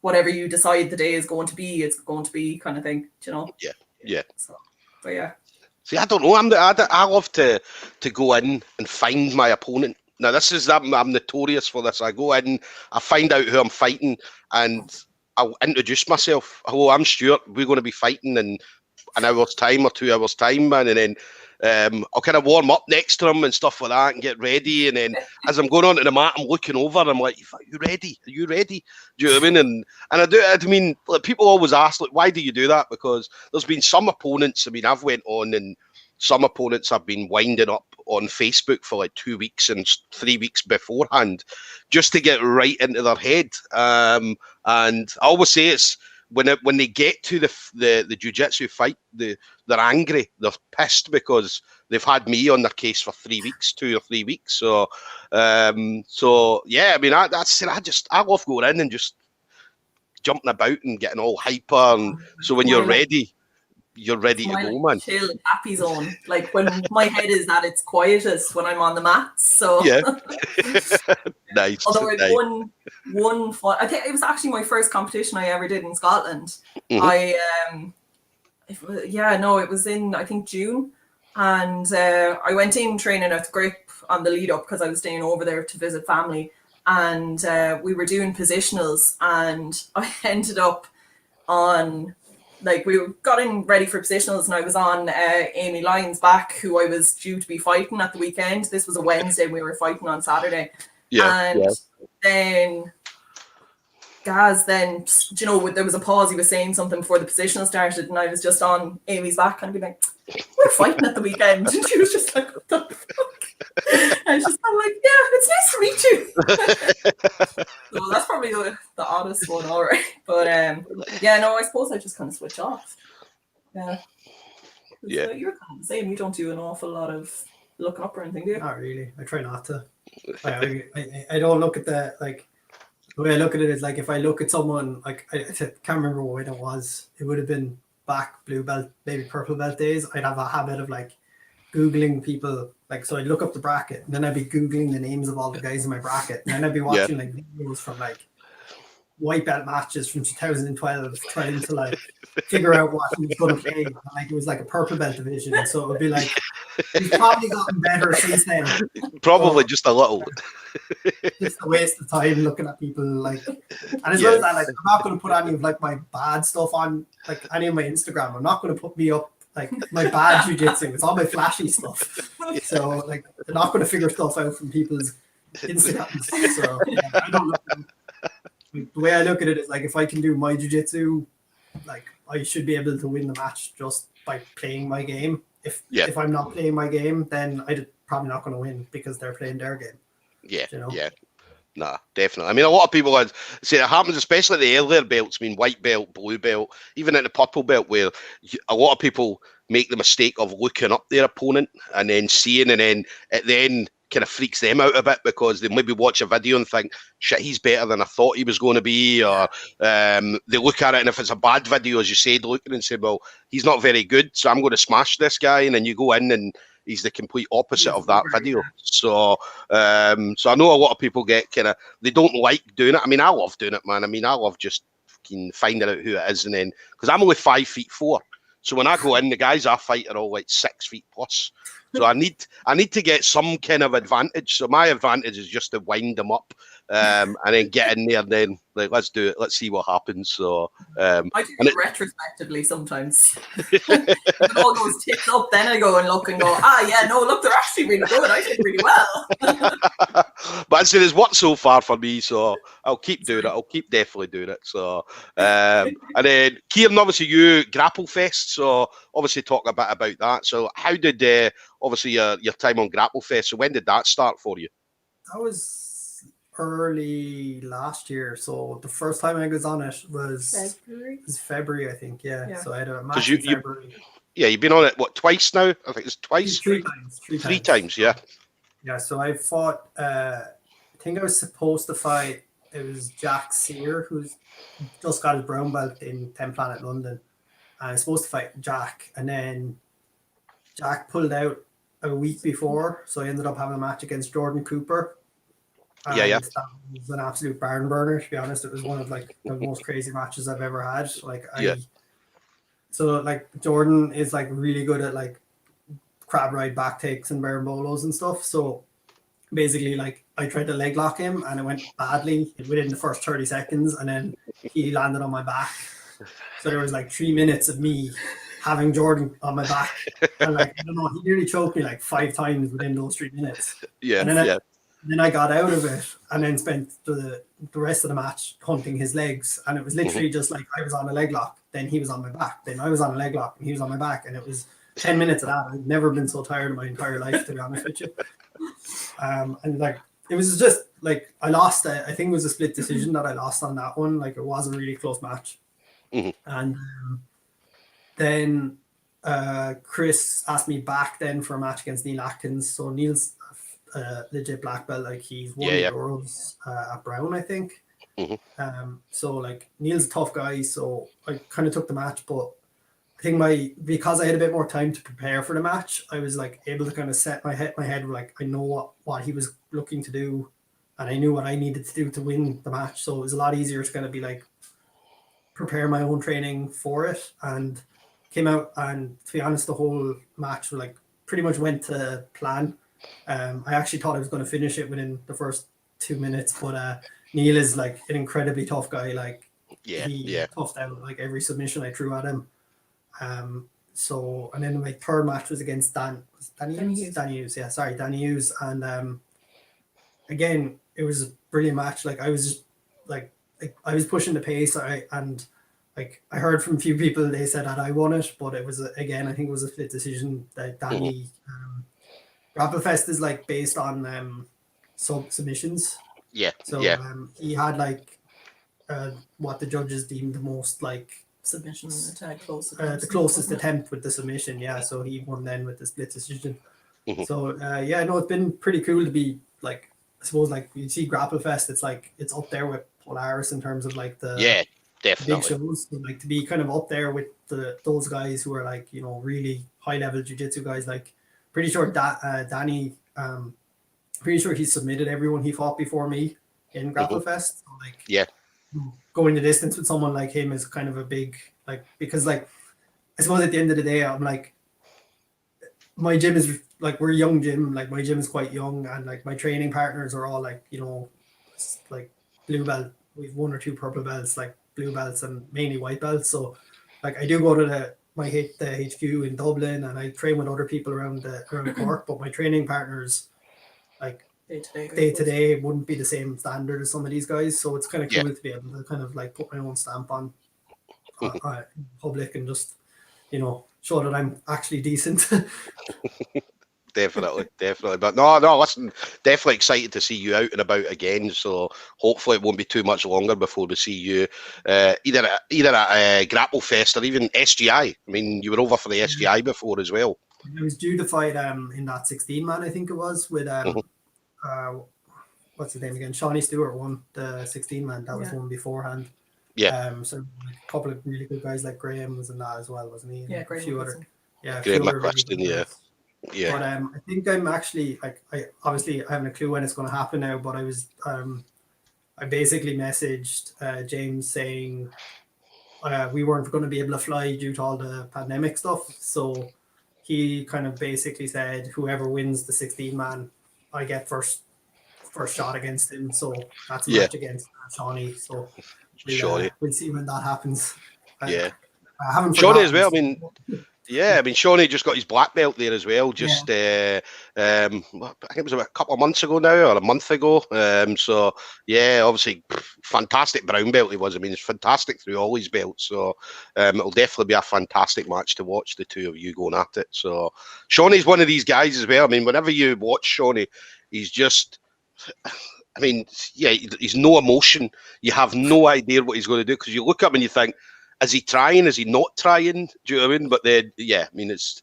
whatever you decide the day is going to be, it's going to be kind of thing. You know. So, but yeah. See, I don't know. I love to go in and find my opponent. Now, I'm notorious for this. I go in, I find out who I'm fighting, and I'll introduce myself. Hello, I'm Stuart. We're going to be fighting in an hour's time or 2 hours' time, man. And then I'll kind of warm up next to them and stuff like that and get ready. And then as I'm going onto the mat, I'm looking over and I'm like, are you ready? Are you ready? Do you know what I mean? And I mean, like, people always ask, like, why do you do that? Because there's been some opponents, I mean, I've went on and some opponents have been winding up on Facebook for like 2 weeks and 3 weeks beforehand just to get right into their head. And I always say it's when they get to the jiu-jitsu fight, they're angry, they're pissed because they've had me on their case for 3 weeks, 2 or 3 weeks. So yeah, I mean, I love going in and just jumping about and getting all hyper. And so when you're ready to go, man. Chill, happy zone. Like when my head is at its quietest when I'm on the mats. So yeah, nice. Although I won fight, I think it was actually my first competition I ever did in Scotland. Mm-hmm. It was in I think June, and I went in training at the Grip on the lead up because I was staying over there to visit family, and we were doing positionals, and I ended up on. Like we got in ready for positionals, and I was on Amy Lyons' back, who I was due to be fighting at the weekend. This was a Wednesday, we were fighting on Saturday. Then Gaz, then, you know, there was a pause, he was saying something before the positional started, and I was just on Amy's back and I'd be like, we're fighting at the weekend. And she was just like, what the fuck? And I'm like, yeah, it's nice to meet you. So that's probably the oddest one, all right. But I suppose I just kind of switch off. Yeah. You're kind of the same. You don't do an awful lot of looking up or anything, do you? Not really. I try not to. I don't look at the, like, the way I look at it is like if I look at someone, like I can't remember when it was. It would have been back blue belt, maybe purple belt days. I'd have a habit of like Googling people, like, so I'd look up the bracket and then I'd be Googling the names of all the guys in my bracket, and then I'd be watching like videos from like white belt matches from 2012 trying to like figure out what he was going to play. Like it was like a purple belt division, so it would be like he's probably gotten better since then. Probably just a little. Just a waste of time looking at people, like, and as well as that, like, I'm not going to put any of like my bad stuff on like any of my Instagram. I'm not going to put me up like my bad jiu-jitsu. It's all my flashy stuff. So like they're not going to figure stuff out from people's Instagrams. So I don't know. The way I look at it is like if I can do my jiu-jitsu, like I should be able to win the match just by playing my game. If I'm not playing my game, then I'm probably not going to win because they're playing their game. Yeah, you know? yeah. Nah, definitely. I mean, a lot of people would say it happens, especially at the earlier belts. I mean, white belt, blue belt, even at the purple belt, where a lot of people make the mistake of looking up their opponent and then seeing, and then it then kind of freaks them out a bit because they maybe watch a video and think, shit, he's better than I thought he was going to be, or they look at it, and if it's a bad video, as you said, looking and say, well, he's not very good, so I'm going to smash this guy, and then you go in and he's the complete opposite of that video. So so I know a lot of people get kind of, they don't like doing it. I mean, I love doing it, man. I mean, I love just fucking finding out who it is, and then, because I'm only 5'4", So when I go in, the guys I fight are all like 6 feet plus. So I need to get some kind of advantage. So my advantage is just to wind them up, and then get in there. And then like, let's do it. Let's see what happens. So I do it retrospectively sometimes. If it all goes tits up, then I go and look and go, look, they're actually really good. I did really well. But I said it's worked so far for me, so I'll keep doing it. I'll keep definitely doing it. So and then Ciaran, obviously you Grapple Fest, so obviously talk a bit about that. So how did obviously your time on Grapple Fest? So when did that start for you? That was early last year. So the first time I was on it was February, I think. Yeah. So I had a match in February. You've been on it twice now? I think it's twice. Three times. Three times, yeah. Yeah. So I fought. I think I was supposed to fight. It was Jack Sear, who's just got his brown belt in 10 Planet London. And I was supposed to fight Jack, and then Jack pulled out a week before, so I ended up having a match against Jordan Cooper. And that was an absolute barn burner, to be honest. It was one of like the most crazy matches I've ever had. So like Jordan is like really good at like crab ride back takes and berimbolos and stuff. So basically, like I tried to leg lock him and it went badly within the first 30 seconds, and then he landed on my back. So there was like 3 minutes of me having Jordan on my back, and like I don't know, he nearly choked me like 5 times within those 3 minutes. Then I got out of it and then spent the rest of the match hunting his legs, and it was literally just like I was on a leg lock, then he was on my back, then I was on a leg lock and he was on my back, and it was 10 minutes of that. I've never been so tired in my entire life, to be honest with you. And like it was just like I lost. I think it was a split decision that I lost on that one. Like it was a really close match. And then Chris asked me back then for a match against Neil Atkins. So Neil's legit black belt. Like he's won the Euros at Brown, I think. So like Neil's a tough guy. So I kind of took the match, but I think because I had a bit more time to prepare for the match, I was like able to kind of set my head like I know what he was looking to do, and I knew what I needed to do to win the match. So it was a lot easier to kind of be like prepare my own training for it, and came out, and to be honest, the whole match like pretty much went to plan. I actually thought I was going to finish it within the first 2 minutes, but Neil is like an incredibly tough guy. Like he toughed out like every submission I threw at him. So and then my third match was against Danny Hughes. Danny Hughes, and again it was a brilliant match. Like I was just like I was pushing the pace. I heard from a few people, they said that I won it, but it was again I think it was a split decision that Danny. Grapplefest is like based on submissions. So he had like what the judges deemed the most like submission attack the closest attempt with the submission. So he won then with the split decision. So it's been pretty cool to be like, I suppose like you see Grapplefest, it's like it's up there with Polaris in terms of like the big shows. So, like to be kind of up there with those guys who are like, you know, really high level jiu-jitsu guys. Like pretty sure Danny, pretty sure he submitted everyone he fought before me in Grapplefest. So, like going the distance with someone like him is kind of a big, like, because like I suppose at the end of the day I'm like, my gym is like, we're a young gym, like my gym is quite young, and like my training partners are all like, you know, like blue belt. We've 1 or 2 purple belts, like blue belts and mainly white belts. So like I do go to the HQ in Dublin, and I train with other people around Cork, but my training partners like day to day wouldn't be the same standard as some of these guys. So it's kind of cool to be able to kind of like put my own stamp on in public and just, you know, show that I'm actually decent. Definitely. But no, listen, definitely excited to see you out and about again. So hopefully it won't be too much longer before we see you either at Grapple Fest or even SGI. I mean, you were over for the SGI before as well. I was due to fight in that 16-man, I think it was, with what's his name again? Shawnee Stewart won the 16-man. That was one beforehand. So like, a couple of really good guys like Graham was in that as well, wasn't he? And Graham. A few other Graham McCleston, But I think I'm actually like I haven't a clue when it's going to happen now. But I was I basically messaged James saying we weren't going to be able to fly due to all the pandemic stuff. So he kind of basically said, whoever wins the 16-man, I get first shot against him. So that's a match against Shawnee. So we'll see when that happens. Yeah. I haven't Shawnee as well. I mean, Shawnee just got his black belt there as well. Just, I think it was about a couple of months ago now, or a month ago. So, yeah, obviously, fantastic brown belt he was. I mean, it's fantastic through all his belts. So, it'll definitely be a fantastic match to watch, the two of you going at it. So, Shawnee's one of these guys as well. I mean, whenever you watch Shawnee, he's just... I mean, yeah, he's no emotion. You have no idea what he's going to do, because you look up and you think, is he trying? Is he not trying? Do you know what I mean? But then, yeah, I mean, it's,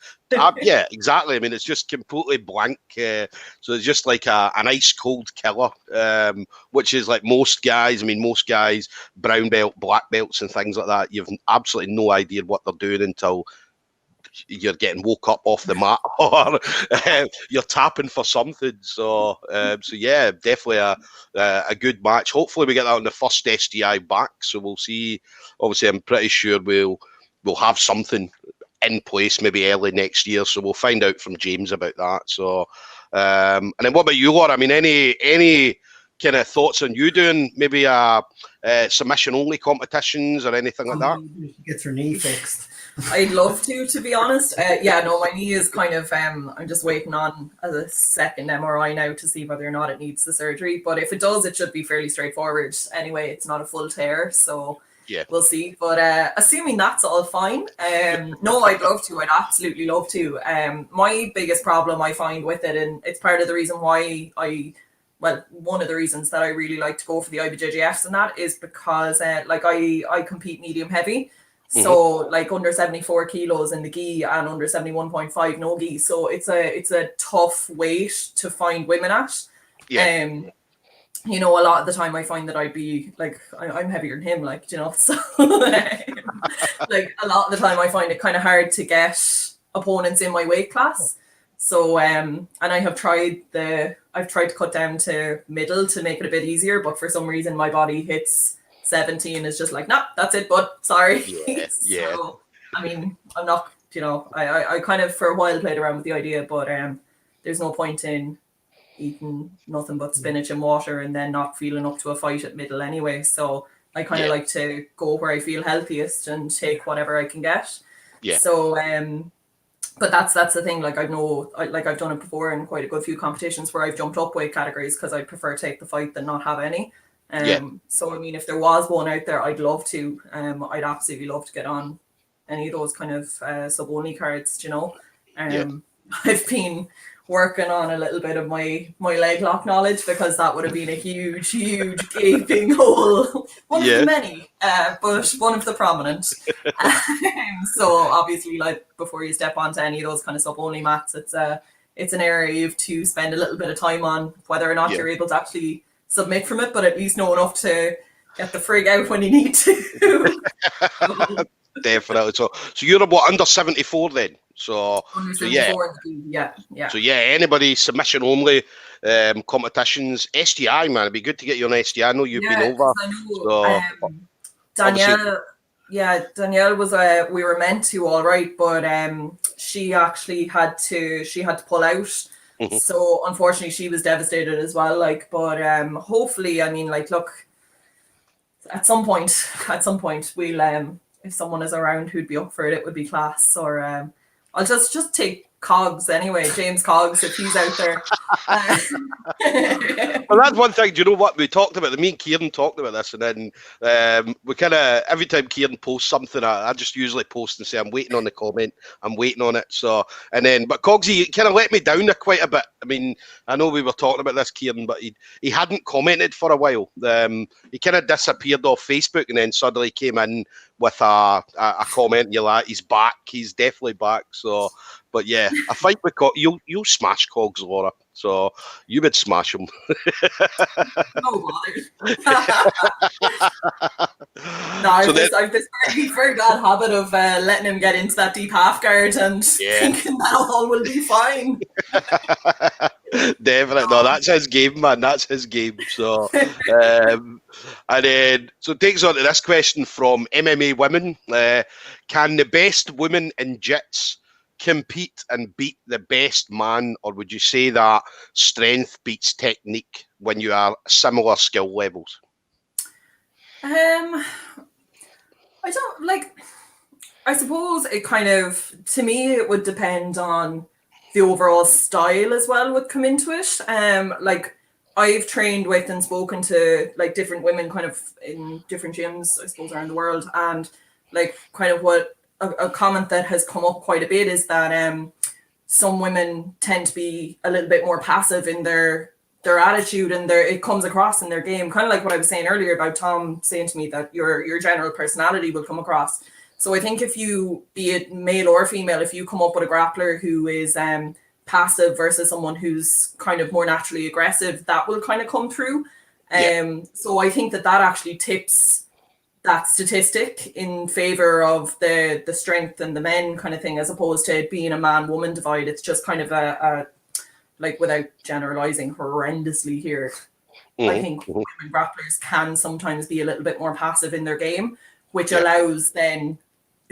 yeah, exactly. I mean, it's just completely blank. So it's just like an ice cold killer, which is like most guys. I mean, most guys, brown belt, black belts and things like that, you've absolutely no idea what they're doing until you're getting woke up off the mat or you're tapping for something. So yeah, definitely a good match. Hopefully we get that on the first SDI back. So we'll see. Obviously, I'm pretty sure we'll have something in place maybe early next year. So we'll find out from James about that. So and then what about you, Laura? I mean, any kind of thoughts on you doing maybe submission only competitions or anything like that? Gets her knee fixed. I'd love to be honest. Yeah, no, my knee is kind of, I'm just waiting on a second MRI now to see whether or not it needs the surgery. But if it does, it should be fairly straightforward. Anyway, it's not a full tear, so yeah, we'll see. But assuming that's all fine, no, I'd love to. I'd absolutely love to. My biggest problem I find with it, and it's part of the reason why one of the reasons that I really like to go for the IBJJFs and that is because like I compete medium heavy. So like under 74 kilos in the gi and under 71.5 no gi. So it's a tough weight to find women at. Yeah. You know, a lot of the time I find that I'd be like, I'm heavier than him, like, you know, so like a lot of the time I find it kind of hard to get opponents in my weight class. So and I've tried to cut down to middle to make it a bit easier, but for some reason my body hits 70 and is just like, nah, that's it, but sorry. Yeah. So, I mean, I'm not, you know, I kind of for a while played around with the idea, but there's no point in eating nothing but spinach and water and then not feeling up to a fight at middle anyway. So I kind of like to go where I feel healthiest and take whatever I can get. Yeah. So but that's the thing. Like I've done it before in quite a good few competitions where I've jumped up weight categories because I prefer to take the fight than not have any. So I mean, if there was one out there, I'd love to. I'd absolutely love to get on any of those kind of sub-only cards, you know. I've been working on a little bit of my leg lock knowledge because that would have been a huge gaping hole. One of the many, but one of the prominent. So obviously, like before you step onto any of those kind of sub-only mats, it's an area you have to spend a little bit of time on, whether or not you're able to actually submit from it, but at least know enough to get the frig out when you need to. Definitely. So you're about under 74 then. So under 74, yeah. So yeah, anybody submission only competitions, SDI, man, it'd be good to get you on SDI. I know you've been over. So, Danielle was we were meant to, all right, but she actually had to pull out. So unfortunately she was devastated as well, like, but hopefully, I mean, like, look, at some point we'll if someone is around who'd be up for it, it would be class. Or I'll just take Cogs anyway, James Cogs, if he's out there. Well, that's one thing. Do you know what we talked about? Me and Ciaran talked about this, and then we kind of, every time Ciaran posts something, I just usually post and say I'm waiting on the comment, I'm waiting on it. So, and then, but Cogsy kind of let me down there quite a bit. I mean, I know we were talking about this, Ciaran, but he hadn't commented for a while. He kind of disappeared off Facebook, and then suddenly came in with a comment. And you're like, he's back. He's definitely back. So. But yeah, a fight with Cogs, you'll smash Cogs, Laura. So you would smash him. No bother. No, I've this very bad habit of letting him get into that deep half guard and thinking that all will be fine. Definitely. No, that's his game, man. That's his game. So, and then, so it takes on to this question from MMA Women. Can the best woman in jits compete and beat the best man, or would you say that strength beats technique when you are similar skill levels? I don't like. I suppose it kind of, to me, it would depend on the overall style as well would come into it. Like I've trained with and spoken to like different women kind of in different gyms, I suppose, around the world. And like kind of what a comment that has come up quite a bit is that some women tend to be a little bit more passive in their attitude, and it comes across in their game. Kind of like what I was saying earlier about Tom saying to me that your general personality will come across. So I think if you, be it male or female, if you come up with a grappler who is passive versus someone who's kind of more naturally aggressive, that will kind of come through. So I think that actually tips that statistic in favor of the strength and the men kind of thing, as opposed to it being a man-woman divide. It's just kind of a like, without generalizing horrendously here, I think women grapplers can sometimes be a little bit more passive in their game, which allows then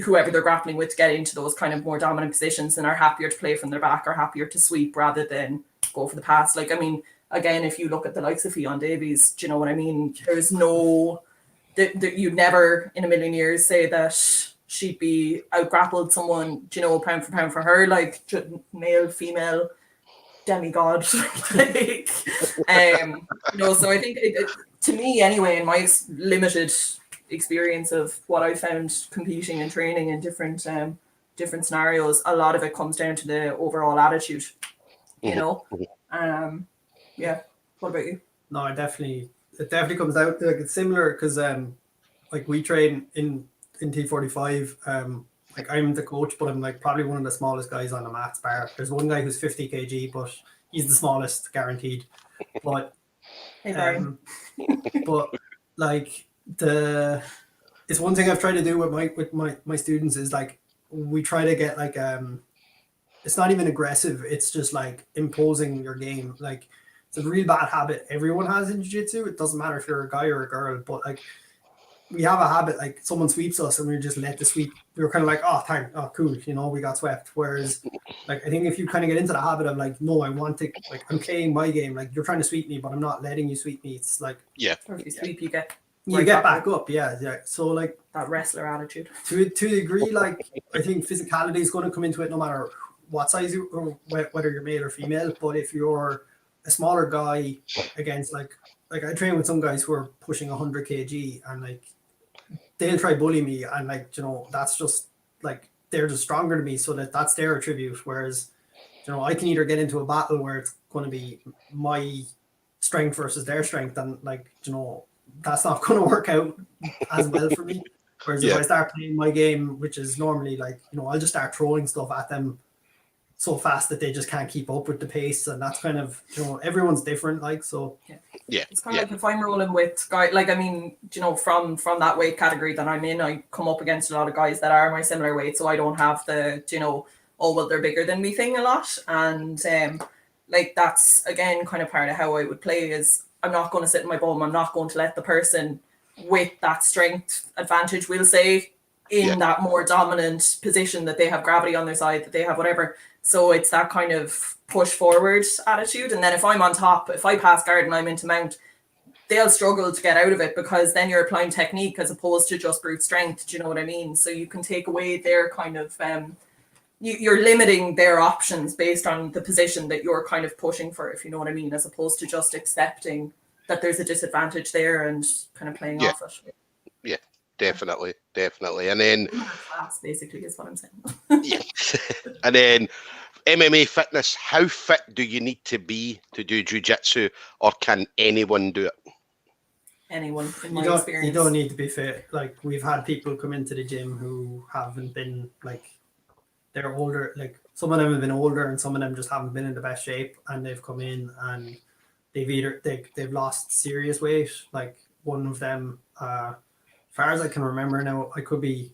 whoever they're grappling with to get into those kind of more dominant positions and are happier to play from their back or happier to sweep rather than go for the pass. Like, I mean, again, if you look at the likes of Fionn Davies, do you know what I mean? There's no, you'd never in a million years say that she'd be out grappled someone, do you know, pound for her, like male, female, demigod. Like, you know, so I think to me anyway, in my limited experience of what I found competing and training in different scenarios, a lot of it comes down to the overall attitude, you know. Yeah, what about you? No, it definitely comes out, like, it's similar because like we train in T45, like I'm the coach, but I'm like probably one of the smallest guys on the mats bar. There's one guy who's 50 kg, but he's the smallest guaranteed. But but like it's one thing I've tried to do with my students is like we try to get like it's not even aggressive, it's just like imposing your game. Like it's a real bad habit everyone has in jiu-jitsu. It doesn't matter if you're a guy or a girl, but like we have a habit, like someone sweeps us and we just let the sweep. We were kind of like, oh cool, you know, we got swept. Whereas like I think if you kind of get into the habit of like, no, I want to, like, I'm playing my game, like you're trying to sweep me but I'm not letting you sweep me, it's like, or if you sweep you get back up. Yeah. So like that wrestler attitude to a degree. Like I think physicality is going to come into it no matter what size you, or whether you're male or female. But if you're a smaller guy against like I train with some guys who are pushing 100 kg and like they'll try bully me, and like, you know, that's just like they're just stronger than me, so that's their attribute. Whereas, you know, I can either get into a battle where it's going to be my strength versus their strength, and like, you know, that's not going to work out as well for me. Whereas if I start playing my game, which is normally like, you know, I'll just start throwing stuff at them so fast that they just can't keep up with the pace, and that's kind of, you know, everyone's different, like, so it's kind of like if I'm rolling with guys, like, I mean, you know, from that weight category that I'm in, I come up against a lot of guys that are my similar weight, so I don't have the, you know, oh well they're bigger than me thing a lot. And like that's again kind of part of how I would play is I'm not going to sit in my bum, I'm not going to let the person with that strength advantage, we'll say, in that more dominant position, that they have gravity on their side, that they have whatever. So it's that kind of push forward attitude. And then if I'm on top, if I pass guard and I'm into mount, they'll struggle to get out of it, because then you're applying technique as opposed to just brute strength. Do you know what I mean? So you can take away their kind of, you're limiting their options based on the position that you're kind of pushing for, if you know what I mean, as opposed to just accepting that there's a disadvantage there and kind of playing off it. Yeah, definitely. And then class basically is what I'm saying. And then MMA fitness, how fit do you need to be to do jiu-jitsu, or can anyone do it? Anyone, in my experience. You don't need to be fit. Like, we've had people come into the gym who haven't been, like, they're older, like some of them have been older and some of them just haven't been in the best shape, and they've come in and they've lost serious weight. Like one of them, as far as I can remember now, I could be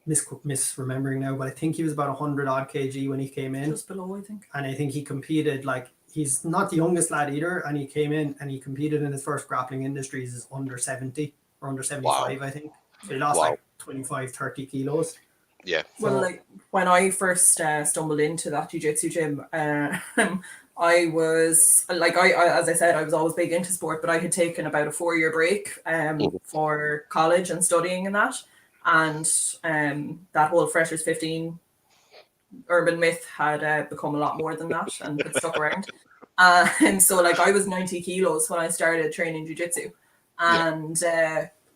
misremembering now, but I think he was about 100 odd kg when he came in, just below, I think. And I think he competed, like he's not the youngest lad either, and he came in and he competed in his first Grappling Industries as under 70 or under 75, I think. So he lost like 25, 30 kilos. Yeah. Well, like when I first stumbled into that jiu-jitsu gym, I was like, as I said, I was always big into sport, but I had taken about a 4-year break for college and studying and that. And that whole Freshers 15 urban myth had become a lot more than that and had stuck around. And so like I was 90 kilos when I started training jiu-jitsu, and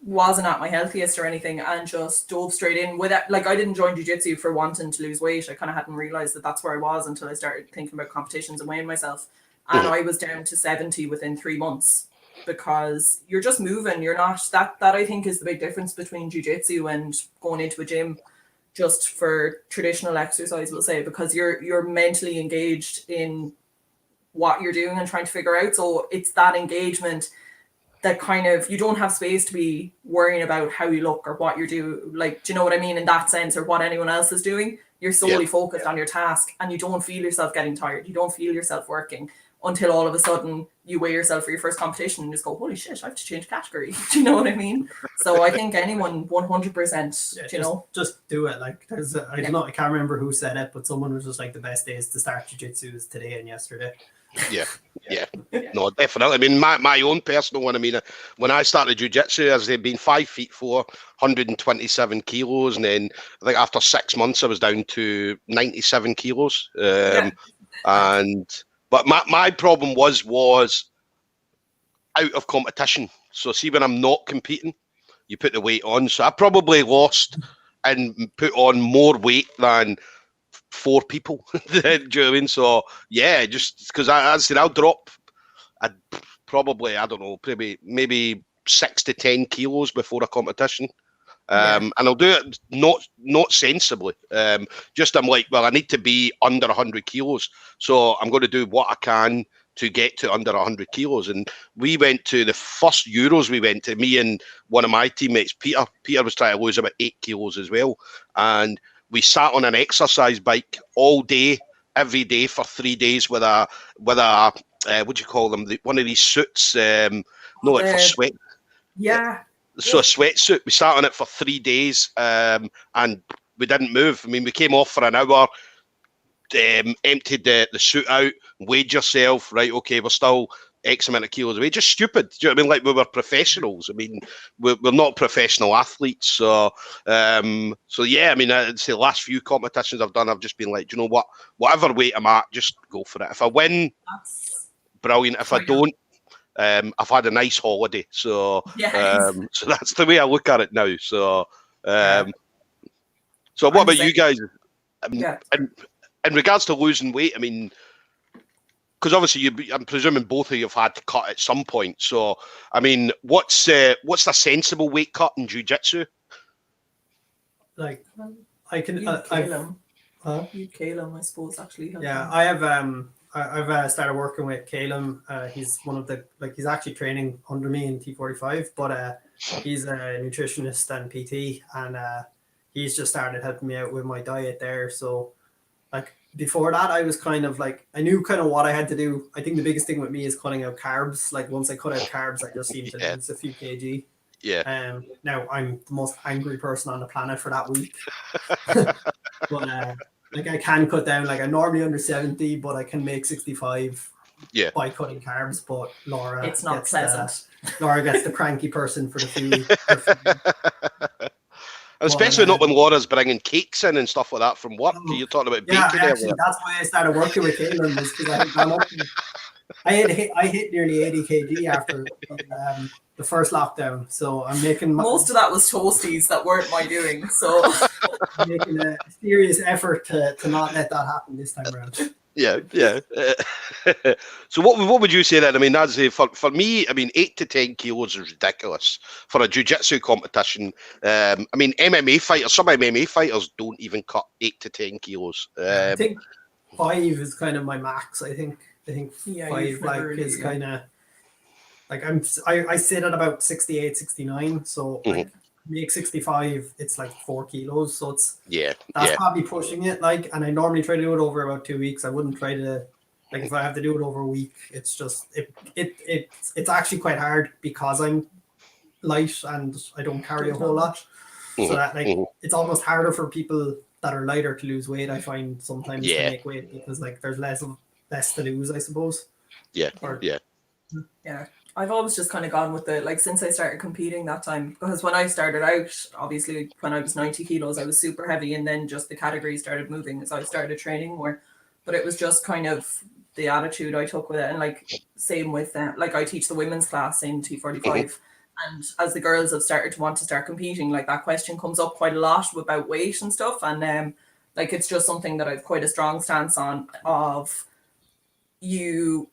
wasn't at my healthiest or anything, and just dove straight in with it. Like I didn't join jiu-jitsu for wanting to lose weight. I kind of hadn't realized that that's where I was until I started thinking about competitions and weighing myself. And I was down to 70 within 3 months, because you're just moving. You're not that I think is the big difference between jiu-jitsu and going into a gym just for traditional exercise, we'll say, because you're mentally engaged in what you're doing and trying to figure out. So it's that engagement that kind of, you don't have space to be worrying about how you look or what you're doing. Like, do you know what I mean? In that sense, or what anyone else is doing, you're solely focused on your task, and you don't feel yourself getting tired. You don't feel yourself working until all of a sudden you weigh yourself for your first competition and just go, holy shit, I have to change category. Do you know what I mean? So I think anyone 100%, just do it. Like there's I don't know, I can't remember who said it, but someone was just like, the best days to start jiu-jitsu is today and yesterday. Yeah. No, definitely. I mean, my own personal one, I mean, when I started jiu-jitsu, as they'd been 5'4", 127 kilos, and then I think after 6 months I was down to 97 kilos. But my problem was out of competition. So see, when I'm not competing, you put the weight on. So I probably lost and put on more weight than 4 people. Do you know what I mean? So yeah, just because I said I'll drop, I'd probably, I don't know, maybe 6 to 10 kilos before a competition. And I'll do it not sensibly. Just I'm like, well, I need to be under 100 kilos, so I'm going to do what I can to get to under 100 kilos. And we went to the first Euros. We went to, me and one of my teammates, Peter. Peter was trying to lose about 8 kilos as well, and we sat on an exercise bike all day, every day for 3 days with a what do you call them? One of these suits, for sweat. Yeah. So a sweatsuit. We sat on it for 3 days, and we didn't move. I mean, we came off for an hour, emptied the suit out, weighed yourself. Right, okay, we're still X amount of kilos away. Just stupid. Do you know what I mean? Like, we were professionals. I mean, we're not professional athletes. So yeah. I mean, I'd say the last few competitions I've done, I've just been like, do you know what? Whatever weight I'm at, just go for it. If I win, brilliant. If I don't, I've had a nice holiday. So so that's the way I look at it now. So so what about you guys? In regards to losing weight, I mean, because obviously I'm presuming both of you have had to cut at some point. So I mean, what's the sensible weight cut in jiu-jitsu? Like, I can you Calum, I suppose, actually. Yeah, I have I've started working with Calum. He's one of the, like, he's actually training under me in T45, but he's a nutritionist and PT, and he's just started helping me out with my diet there. So like, before that, I was kind of like, I knew kind of what I had to do. I think the biggest thing with me is cutting out carbs. Like, once I cut out carbs, I just seem to lose a few kg. Yeah. Now I'm the most angry person on the planet for that week. But like, I can cut down. Like, I'm normally under 70, but I can make 65 by cutting carbs. But Laura, it's not pleasant. Laura gets the cranky person for the food. Especially not when Laura's bringing cakes in and stuff like that from work. You're talking about baking earlier. That's why I started working with Calum, was because I had gone up. I hit nearly 80 kg after the first lockdown. So I'm making most of that was toasties that weren't my doing. So I'm making a serious effort to not let that happen this time around. Yeah. So what would you say then? I mean, I'd say for me, I mean, 8 to 10 kilos is ridiculous for a jiu-jitsu competition. I mean, MMA fighters, some MMA fighters don't even cut 8 to 10 kilos. I think 5 is kind of my max. I think 5 like is kind of like, I sit at about 68, 69. So like, make 65, it's like 4 kilos. So it's that's probably pushing it. Like, and I normally try to do it over about 2 weeks. I wouldn't try to Like if I have to do it over a week, it's just it's actually quite hard because I'm light and I don't carry a whole lot. So that like it's almost harder for people that are lighter to lose weight. I find sometimes to make weight because like there's less to lose, I suppose. Yeah. I've always just kind of gone with it, like since I started competing that time, because when I started out, obviously when I was 90 kilos, I was super heavy, and then just the category started moving as I started training more. But it was just kind of the attitude I took with it, and like same with like I teach the women's class in T45, and as the girls have started to want to start competing, like that question comes up quite a lot about weight and stuff, and like it's just something that I've quite a strong stance on. Of you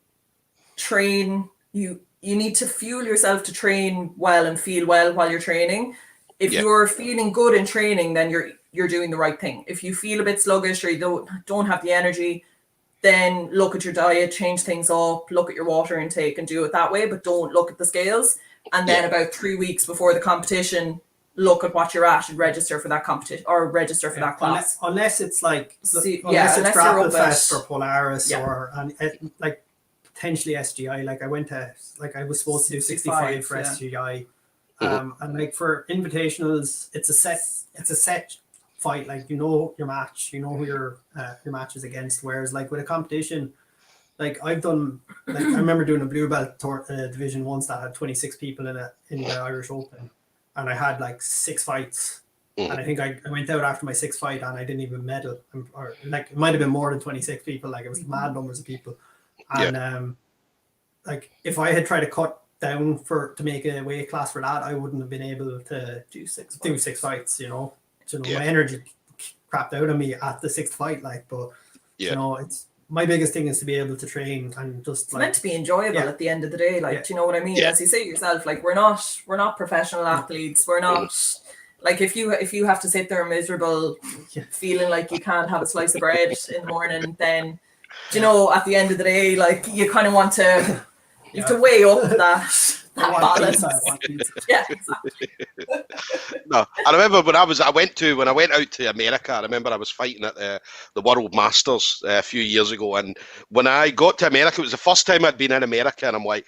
train, you need to fuel yourself to train well and feel well while you're training. If you're feeling good in training, then you're doing the right thing. If you feel a bit sluggish or you don't have the energy, then look at your diet, change things up, look at your water intake and do it that way, but don't look at the scales. And then about 3 weeks before the competition, look at what you're at and register for that competition or register for that class. Unless it's like, unless it's you're Grapple up Fest or Polaris or like potentially SGI. Like I went to, like I was supposed to do 65 for SGI. And like for invitationals, it's a set fight. Like you know your match, you know who your match is against. Whereas like with a competition, like I've done, like I remember doing a blue belt division once that had 26 people in the Irish Open, and I had like 6 fights. And I think I went out after my 6th fight and I didn't even medal, or like it might have been more than 26 people. Like it was mad numbers of people. And like if I had tried to cut down to make a weight class for that, I wouldn't have been able to do 6 fights. You know, my energy crapped out of me at the 6th fight. Like, but you know, it's my biggest thing is to be able to train and just it's meant to be enjoyable at the end of the day. Like, do you know what I mean? As you say yourself, like we're not professional athletes. We're not. Like if you have to sit there miserable, feeling like you can't have a slice of bread in the morning, then you know at the end of the day, like you kind of want to you have to weigh up that balance. Yeah, exactly. No, I remember when I went out to America. I remember I was fighting at the World Masters a few years ago, and when I got to America, it was the first time I'd been in America, and I'm like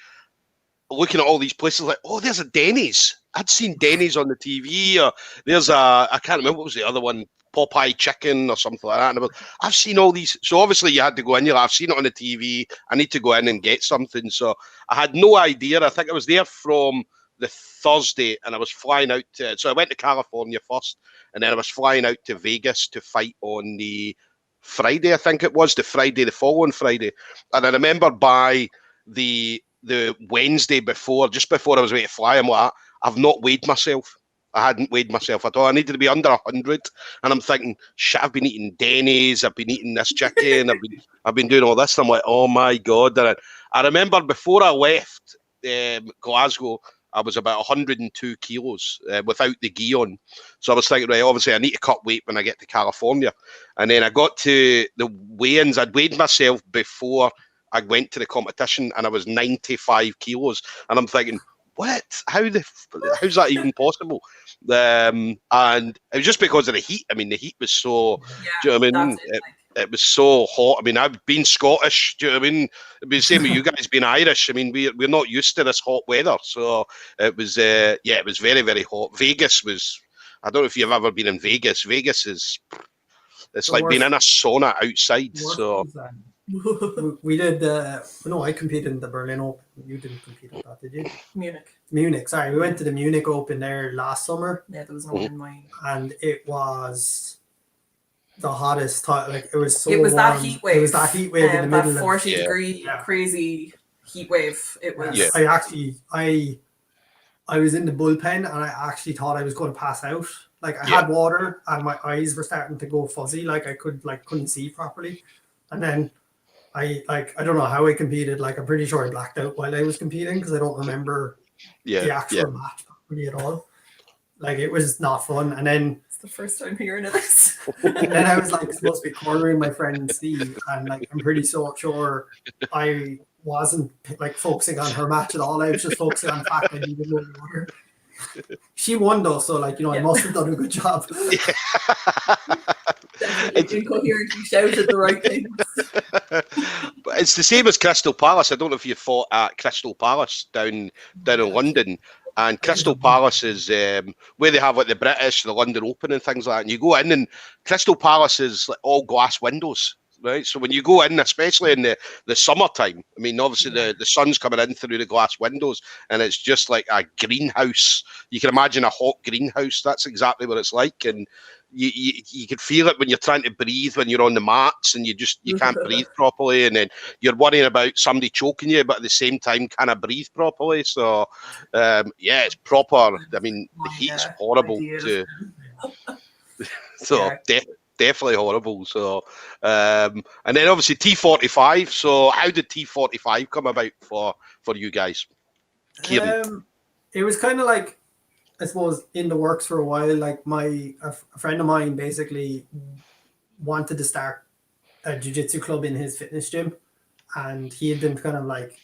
looking at all these places, like, oh, there's a Denny's. I'd seen Denny's on the TV, or there's I can't remember what was the other one, Popeye Chicken or something like that. And I've seen all these. So obviously you had to go in. I've seen it on the TV. I need to go in and get something. So I had no idea. I think I was there from the Thursday, and I was flying out to. So I went to California first, and then I was flying out to Vegas to fight on the Friday. I think it was the following Friday. And I remember by the Wednesday before, just before I was ready to fly, I'm like, I've not weighed myself. I hadn't weighed myself at all. I needed to be under 100, and I'm thinking, shit, I've been eating Denny's, I've been eating this chicken, I've been doing all this. And I'm like, oh my god! And I remember before I left Glasgow, I was about 102 kilos without the gi on. So I was thinking, right, obviously I need to cut weight when I get to California. And then I got to the weigh-ins. I'd weighed myself before I went to the competition, and I was 95 kilos. And I'm thinking, what? How's that even possible? And it was just because of the heat. I mean, the heat was so. Do you know what I mean? It was so hot. I mean, I've been Scottish. Do you know what I mean? It'd be the same with you guys being Irish. I mean, we're not used to this hot weather, so it was. It was very, very hot. Vegas was. I don't know if you've ever been in Vegas. Vegas is. It's like being in a sauna outside. So. We did. No, I competed in the Berlin Open. You didn't compete in that, did you? Munich. Sorry, we went to the Munich Open there last summer. Yeah, there was no in mine. And it was the hottest. Like it was so. It was warm. that heat wave. It was that heat wave in the middle. That 40-degree crazy heat wave. It was. Yeah. I was in the bullpen, and I actually thought I was going to pass out. Like I had water, and my eyes were starting to go fuzzy. Like I couldn't see properly, and then. I don't know how I competed. Like I'm pretty sure I blacked out while I was competing because I don't remember the actual match properly at all. Like it was not fun. And then it's the first time hearing of this. And then I was like supposed to be cornering my friend Steve, and like I'm pretty sure I wasn't like focusing on her match at all. I was just focusing on the fact I needed more water. She won though, so like I must have done a good job. incoherently shouted the right things. But it's the same as Crystal Palace. I don't know if you fought at Crystal Palace down in London. And Crystal Palace is where they have like the British, the London Open and things like that. And you go in and Crystal Palace is like all glass windows. Right, so when you go in, especially in the summertime, I mean, obviously the sun's coming in through the glass windows, and it's just like a greenhouse. You can imagine a hot greenhouse. That's exactly what it's like, and you can feel it when you're trying to breathe when you're on the mats, and you can't breathe properly, and then you're worrying about somebody choking you, but at the same time, can I breathe properly? So, it's proper. I mean, the heat's horrible too. So. Definitely horrible. So, and then obviously T45. So, how did T45 come about for you guys? Ciaran? It was kind of like, I suppose, in the works for a while. Like a friend of mine basically wanted to start a jiu-jitsu club in his fitness gym, and he had been kind of like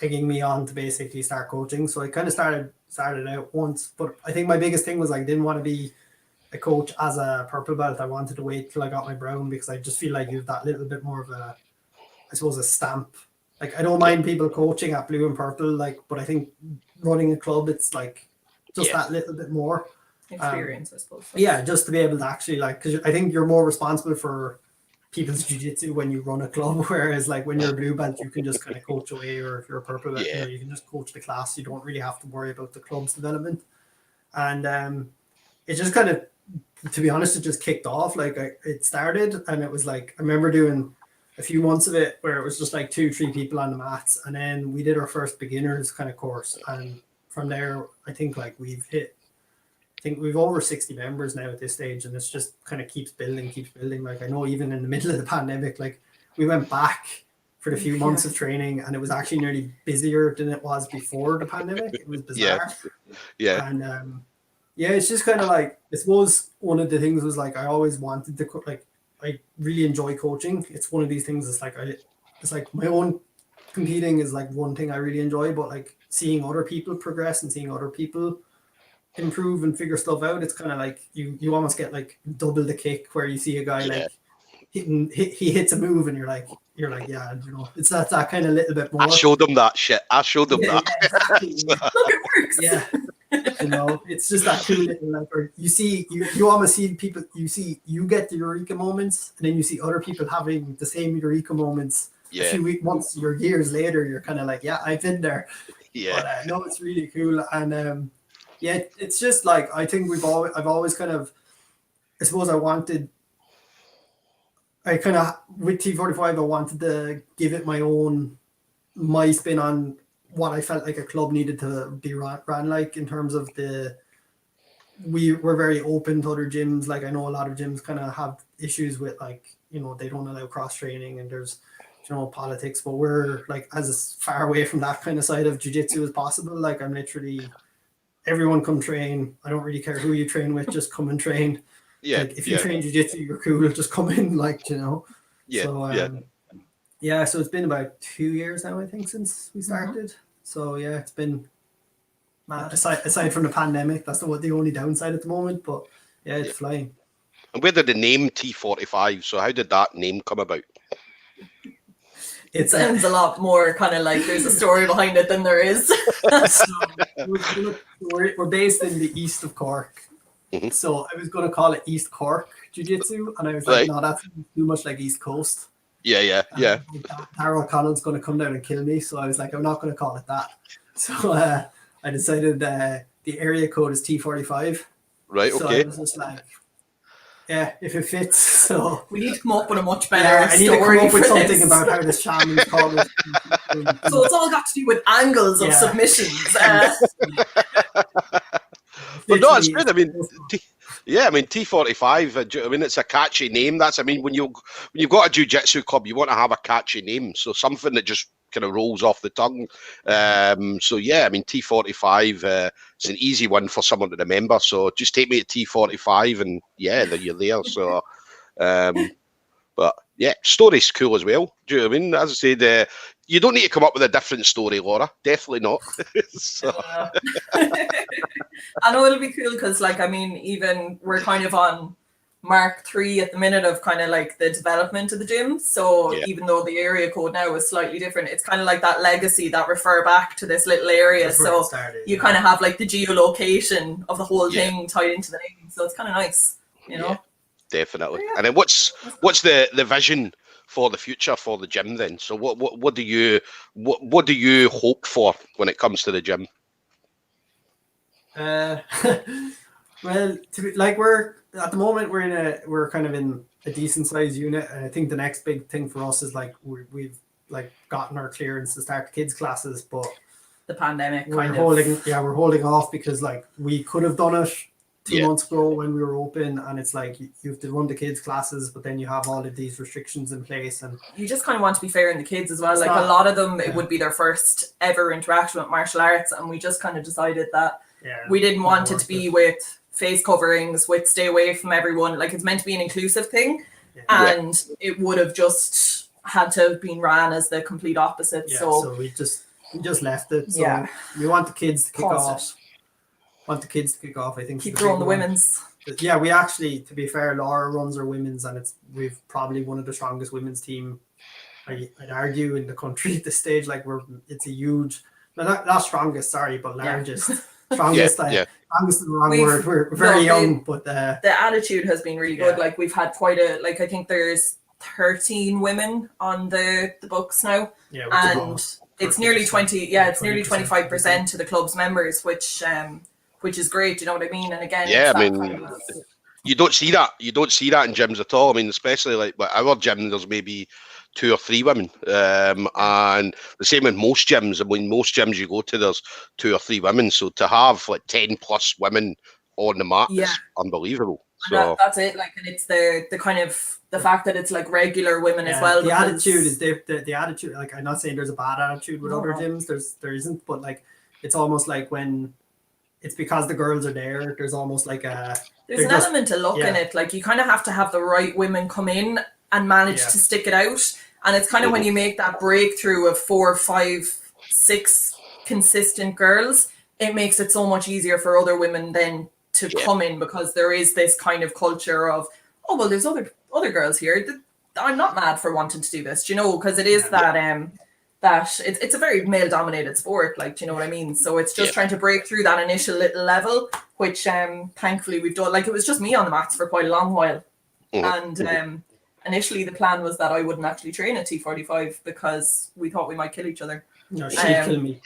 egging me on to basically start coaching. So I kind of started out once, but I think my biggest thing was I didn't want to be a coach as a purple belt. I wanted to wait till I got my brown, because I just feel like you have that little bit more of a, I suppose, a stamp. Like, I don't mind people coaching at blue and purple, like, but I think running a club, it's like just that little bit more experience, I suppose. Yeah, just to be able to actually, like, because I think you're more responsible for people's jiu-jitsu when you run a club, whereas like when you're a blue belt, you can just kind of coach away, or if you're a purple belt, you can just coach the class. You don't really have to worry about the club's development. And it just kind of, to be honest, it just kicked off. Like it started, and it was like, I remember doing a few months of it where it was just like 2-3 people on the mats, and then we did our first beginners kind of course, and from there I think like we've over 60 members now at this stage, and it's just kind of keeps building. Like, I know even in the middle of the pandemic, like we went back for the few months of training, and it was actually nearly busier than it was before the pandemic. It was bizarre. And it's just kind of like, I suppose one of the things was like, I always wanted to, like, I really enjoy coaching. It's one of these things. It's like my own competing is like one thing I really enjoy, but like seeing other people progress and seeing other people improve and figure stuff out, it's kind of like you almost get like double the kick, where you see a guy like he hits a move, and you're like, yeah, you know, it's that kind of little bit more. I showed them that shit. that. Exactly. Look, it works. Yeah. You know, it's just that cool little, like, or you almost see people, you get the eureka moments, and then you see other people having the same eureka moments a few months or years later. You're kind of like, yeah, I've been there. But no, it's really cool. And it's just like, I think I've always kind of, I suppose I kind of, with T45, I wanted to give it my spin on what I felt like a club needed to be ran like, in terms of we're very open to other gyms. Like, I know a lot of gyms kind of have issues with, like, you know, they don't allow cross training, and there's, you know, politics, but we're like as far away from that kind of side of jiu-jitsu as possible. Like, I'm literally, everyone come train. I don't really care who you train with, just come and train. Like, if you train jiu-jitsu, you're cool, just come in, like, you know. So it's been about 2 years now, I think, since we started. So it's been mad. Aside from the pandemic, that's the only downside at the moment. But it's flying. And where did the name T45? So how did that name come about? It sounds a lot more kind of like there's a story behind it than there is. So we're based in the east of Cork. Mm-hmm. So I was going to call it East Cork Jiu-Jitsu, and I was like, no, that's too much like East Coast. Darryl O'Connell's going to come down and kill me, so I was like, I'm not going to call it that. So I decided the area code is T45. Right, so okay. I was just like, if it fits. So we need to come up with a much better I need to come up with something about how the shaman's called it. So it's all got to do with angles of submissions. But no, it's good. I mean, T45. I mean, it's a catchy name. When you've got a jiu-jitsu club, you want to have a catchy name, so something that just kind of rolls off the tongue. T45. It's an easy one for someone to remember. So just take me to T45, and then you're there. So, but story's cool as well. Do you know what I mean? As I said, you don't need to come up with a different story, Laura. Definitely not. I know it'll be cool because, like, I mean, even we're kind of on Mark 3 at the minute of kind of like the development of the gym. So even though the area code now is slightly different, it's kind of like that legacy that refer back to this little area. So you kind of have like the geolocation of the whole thing tied into the name. So it's kind of nice, you know? Definitely. And then what's the vision for the future for the gym then? So what do you hope for when it comes to the gym? Well, we're at the moment we're kind of in a decent sized unit, and I think the next big thing for us is like we've like gotten our clearance to start kids classes, but the pandemic we're holding off because like we could have done it 2 months ago when we were open, and it's like you have to run the kids classes, but then you have all of these restrictions in place, and you just kind of want to be fair in the kids as well. Like a lot of them, it would be their first ever interaction with martial arts, and we just kind of decided that we didn't want it to be with face coverings, with stay away from everyone. Like it's meant to be an inclusive thing, and it would have just had to have been ran as the complete opposite. So we just left it. So we want the kids to kick off. I think keep throwing the women's. Yeah, we actually, to be fair, Laura runs our women's, and we've probably one of the strongest women's team. I'd argue in the country at this stage. Like it's a huge, not strongest, sorry, but largest. Strongest, strongest is the wrong word. We're very young, but the attitude has been really good. Like we've had quite a, like I think there's 13 women on the books now, and it's nearly 20. Yeah, it's nearly 25% to the club's members, which is great. You know what I mean? And again, you don't see that. You don't see that in gyms at all. I mean, especially like our gym, there's maybe 2 or 3 women, and the same with most gyms. I mean, most gyms you go to, there's 2 or 3 women. So to have like 10 plus women on the mat is unbelievable. So that's it. Like, and it's the kind of the fact that it's like regular women as well. The attitude is the attitude. Like, I'm not saying there's a bad attitude with other gyms. There isn't, but like it's almost like when it's because the girls are there. There's almost like there's an element to look in it. Like you kind of have to have the right women come in and manage to stick it out. And it's kind of when you make that breakthrough of 4, 5, 6 consistent girls, it makes it so much easier for other women then to come in, because there is this kind of culture of, oh, well, there's other girls here. I'm not mad for wanting to do this, you know, because it is that it's a very male dominated sport, like, do you know what I mean? So it's just trying to break through that initial little level, which thankfully we've done. Like, it was just me on the mats for quite a long while. And initially the plan was that I wouldn't actually train at T45 because we thought we might kill each other. No, she'd kill me.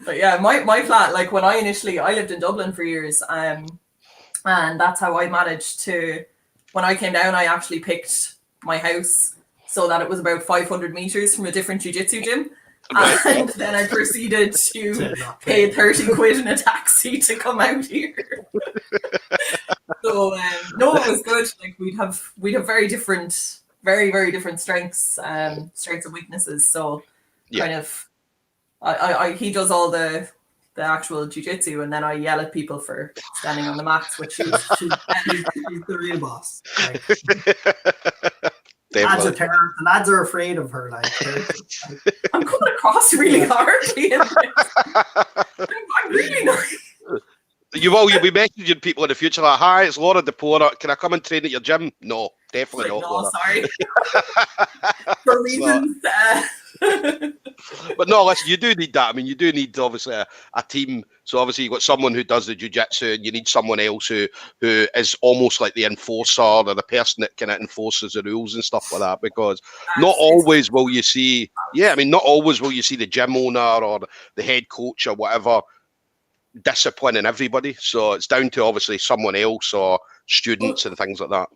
But yeah, my plan, like when I lived in Dublin for years, and that's how I managed to, when I came down, I actually picked my house so that it was about 500 meters from a different jiu-jitsu gym. And then I proceeded to pay 30 quid in a taxi to come out here. So no, it was good. Like we'd have very different, very, very different strengths and weaknesses. So kind of, he does all the actual jiu-jitsu, and then I yell at people for standing on the mats, which she's the real boss. Like, the lads are afraid of her. Like, I'm coming across really hard. I'm really nice. You'll be messaging people in the future like, "Hi, it's Laura the Paor. Can I come and train at your gym?" No, definitely not. No, sorry. For reasons. But no, listen, you do need that. I mean, you do need obviously a team. So obviously you've got someone who does the jiu-jitsu, and you need someone else who is almost like the enforcer, or the person that kind of enforces the rules and stuff like that. Because not always will you see, not always will you see the gym owner or the head coach or whatever disciplining everybody. So it's down to obviously someone else or students and things like that.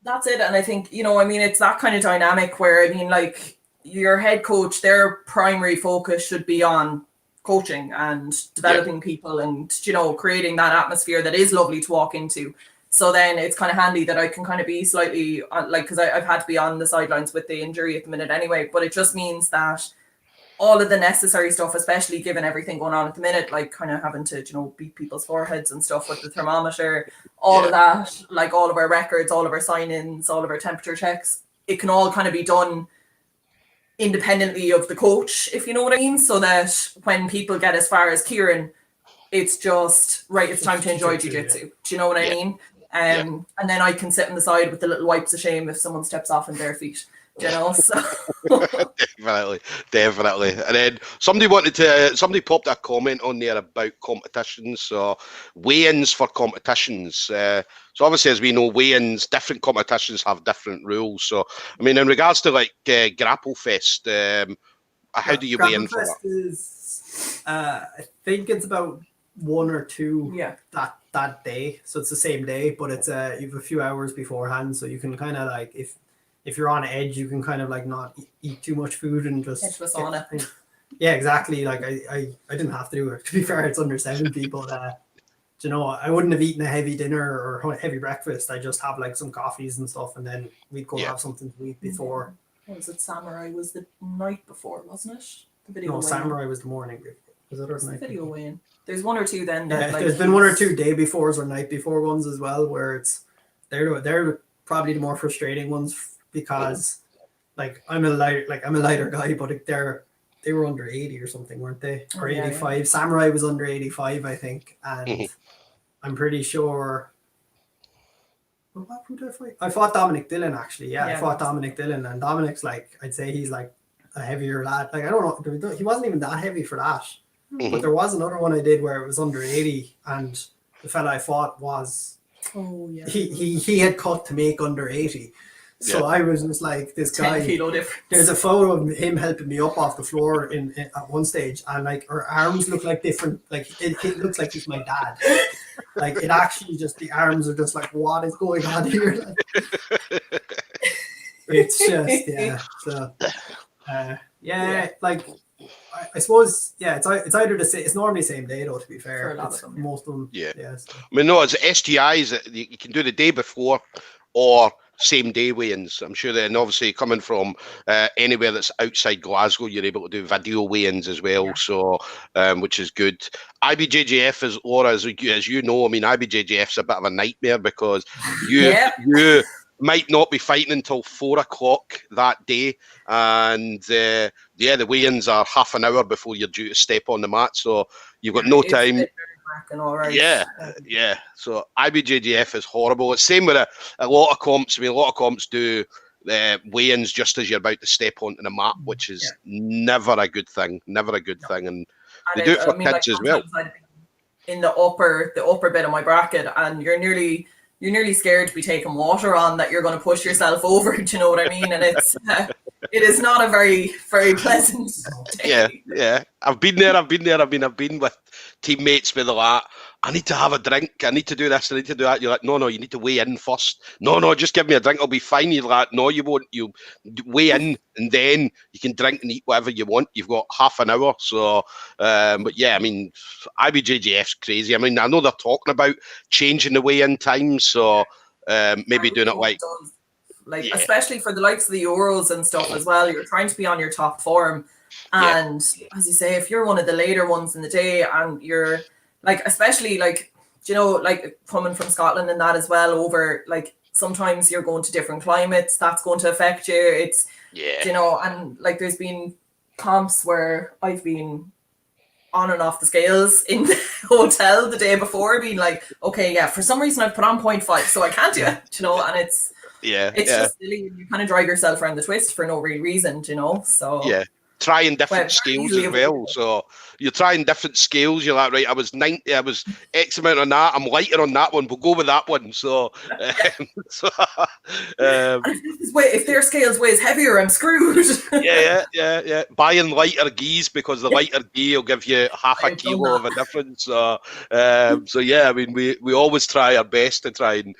That's it. And I think, it's that kind of dynamic where, like, your head coach, their primary focus should be on coaching and developing people and, creating that atmosphere that is lovely to walk into. So then it's kind of handy that I can kind of be slightly because I've had to be on the sidelines with the injury at the minute anyway, but it just means that all of the necessary stuff, especially given everything going on at the minute, like kind of having to, beat people's foreheads and stuff with the thermometer, all of that, like all of our records, all of our sign-ins, all of our temperature checks, it can all kind of be done independently of the coach, if you know what I mean, so that when people get as far as Ciaran, It's just, right, it's time to enjoy jiu-jitsu. Do you know what I mean? And then I can sit on the side with the little wipes of shame if someone steps off in bare feet. Do you know? So Definitely. And then somebody popped a comment on there about competitions, so weigh-ins for competitions. So obviously, as we know, weigh-ins, different competitions have different rules. So, I mean, in regards to like Grapple Fest, how do you weigh in for that? Is, I think it's about 1 or 2 that day. So it's the same day, but it's you have a few hours beforehand, so you can kind of like if you're on edge, you can kind of like not eat too much food and just on it. Yeah, exactly. Like I didn't have to do it. To be fair, it's under 70, but you know, I wouldn't have eaten a heavy dinner or heavy breakfast. I just have like some coffees and stuff, and then we'd go have something to eat before. What was it? Samurai was the night before, wasn't it? The video. No, Samurai was the morning before. Was it or the night video weigh-in? There's 1 or 2 then. Yeah, like, there's been 1 or 2 day befores or night before ones as well, where they're probably the more frustrating ones because like I'm a lighter guy, but they were under 80 or something, weren't they? Or 85. Yeah. Samurai was under 85, I think, and I'm pretty sure. Well, who did I fight? I fought Dominic Dillon actually. Yeah, I fought Dominic Dillon, and Dominic's like, I'd say he's like a heavier lad. Like I don't know, he wasn't even that heavy for that. But there was another one I did where it was under 80, and the fella I fought was he had cut to make under 80. So I was just like, this guy, 10 kilo difference. There's a photo of him helping me up off the floor in at one stage, and like her arms look like different, like it looks like he's my dad. Like it actually just, the arms are just like, what is going on here? Like, it's just, so like I suppose, it's either it's normally the same day though, to be fair. Most of them. I mean, no, it's SGIs, you can do the day before or same day weigh-ins. I'm sure that, and obviously coming from anywhere that's outside Glasgow, you're able to do video weigh-ins as well, so which is good. IBJJF is, Laura, as you know, I mean, IBJJF's a bit of a nightmare because you might not be fighting until 4 o'clock that day, and the weigh-ins are half an hour before you're due to step on the mat, so you've got no time. So IBJJF is horrible. It's same with a lot of comps. I mean, a lot of comps do weigh-ins just as you're about to step onto the mat, which is never a good thing. And they do it for kids as well. In the upper bit of my bracket, and you're nearly scared to be taking water on, that you're going to push yourself over. Do you know what I mean? And it is not a very, very pleasant day. Yeah. I've been there. I've been with teammates with a lot. I need to have a drink. I need to do this. I need to do that. You're like, no, you need to weigh in first. No, just give me a drink. I'll be fine. You're like, no, you won't. You weigh in and then you can drink and eat whatever you want. You've got half an hour. So, but yeah, I mean, IBJJF's crazy. I mean, I know they're talking about changing the weigh-in time. So maybe doing it like especially for the likes of the Euros and stuff as well. You're trying to be on your top form. And as you say, if you're one of the later ones in the day and you're like, especially like, you know, like coming from Scotland and that as well, over like sometimes you're going to different climates, that's going to affect you. It's, you know, and like there's been comps where I've been on and off the scales in the hotel the day before, being like, okay, for some reason I've put on 0.5, so I can't do it, you know, and it's just silly. You kind of drive yourself around the twist for no real reason, you know, so trying different scales as well. So you're trying different scales. You're like, right, I was 90, I was X amount on that. I'm lighter on that one. We'll go with that one. So, if their scales weighs heavier, I'm screwed. Buying lighter gis because the lighter gi will give you half a kilo of a difference. So I mean, we always try our best to try and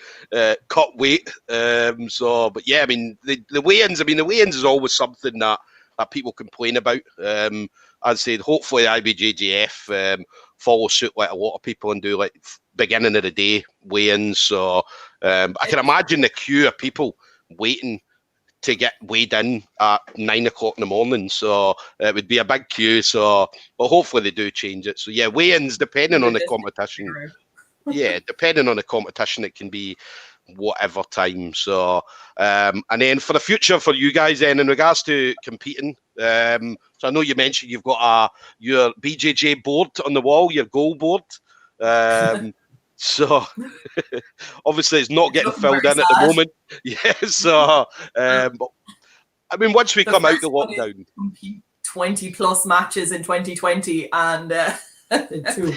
cut weight. But yeah, I mean, the weigh-ins. I mean, the weigh-ins is always something that people complain about. I'd say hopefully IBJJF follow suit like a lot of people and do like beginning of the day weigh-ins. So I can imagine the queue of people waiting to get weighed in at 9 o'clock in the morning. So it would be a big queue. So, but hopefully they do change it. So yeah, weigh-ins depending on the competition. Depending on the competition, it can be whatever time. So and then for the future for you guys then, in regards to competing, So I know you mentioned you've got your BJJ board on the wall, your goal board. So obviously it's not getting filled in at the moment. Yeah. So but, I mean, once we come out the lockdown, 20 plus matches in 2020, and two.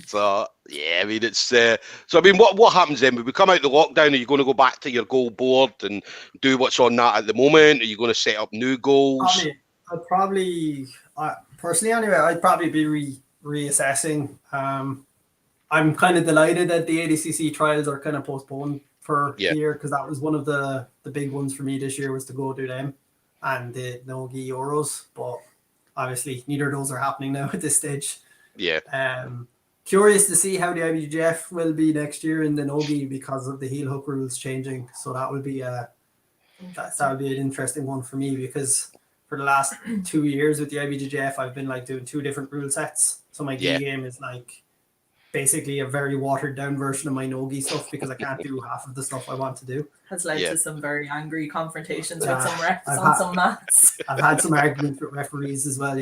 So yeah, I mean it's so I mean what happens then when we come out the lockdown? Are you going to go back to your goal board and do what's on that at the moment? Are you going to set up new goals? I'd probably personally anyway, I'd probably be reassessing. I'm kind of delighted that the ADCC trials are kind of postponed for the year, because that was one of the big ones for me this year, was to go do them and the Nogi Euros, but obviously neither of those are happening now at this stage. Curious to see how the IBJJF will be next year in the Nogi because of the heel hook rules changing. So that would be that would be an interesting one for me, because for the last 2 years with the IBJJF, I've been like doing 2 different rule sets. So my gi game is like basically a very watered down version of my no-gi stuff, because I can't do half of the stuff I want to do. Has led to some very angry confrontations with some refs on some mats. I've had some arguments with referees as well.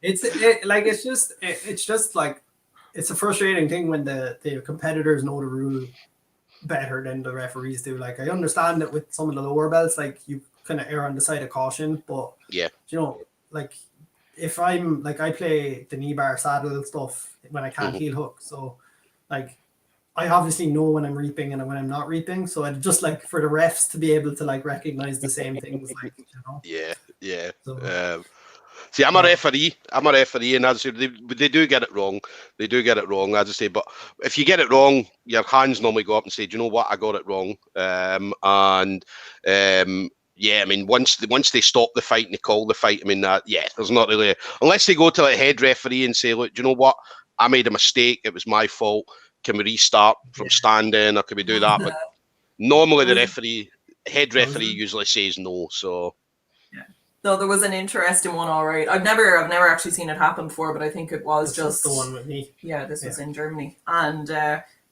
It's just like, it's a frustrating thing when the competitors know the rule better than the referees do. Like, I understand that with some of the lower belts, like, you kind of err on the side of caution, but you know, like, if I'm like, I play the knee bar saddle stuff when I can't heel hook, so like I obviously know when I'm reaping and when I'm not reaping, so I'd just like for the refs to be able to like recognize the same things, like, you know. So, see, I'm a referee, and as I say, they do get it wrong. They do get it wrong, as I say. But if you get it wrong, your hands normally go up and say, "Do you know what? I got it wrong." Yeah, I mean, once they stop the fight and they call the fight, I mean, there's not really, unless they go to the head referee and say, "Look, do you know what? I made a mistake. It was my fault. Can we restart from standing, or can we do that?" But normally the head referee usually says no. So. No, there was an interesting one, all right. I've never actually seen it happen before, but I think it was just the one with me. Yeah, this was in Germany, and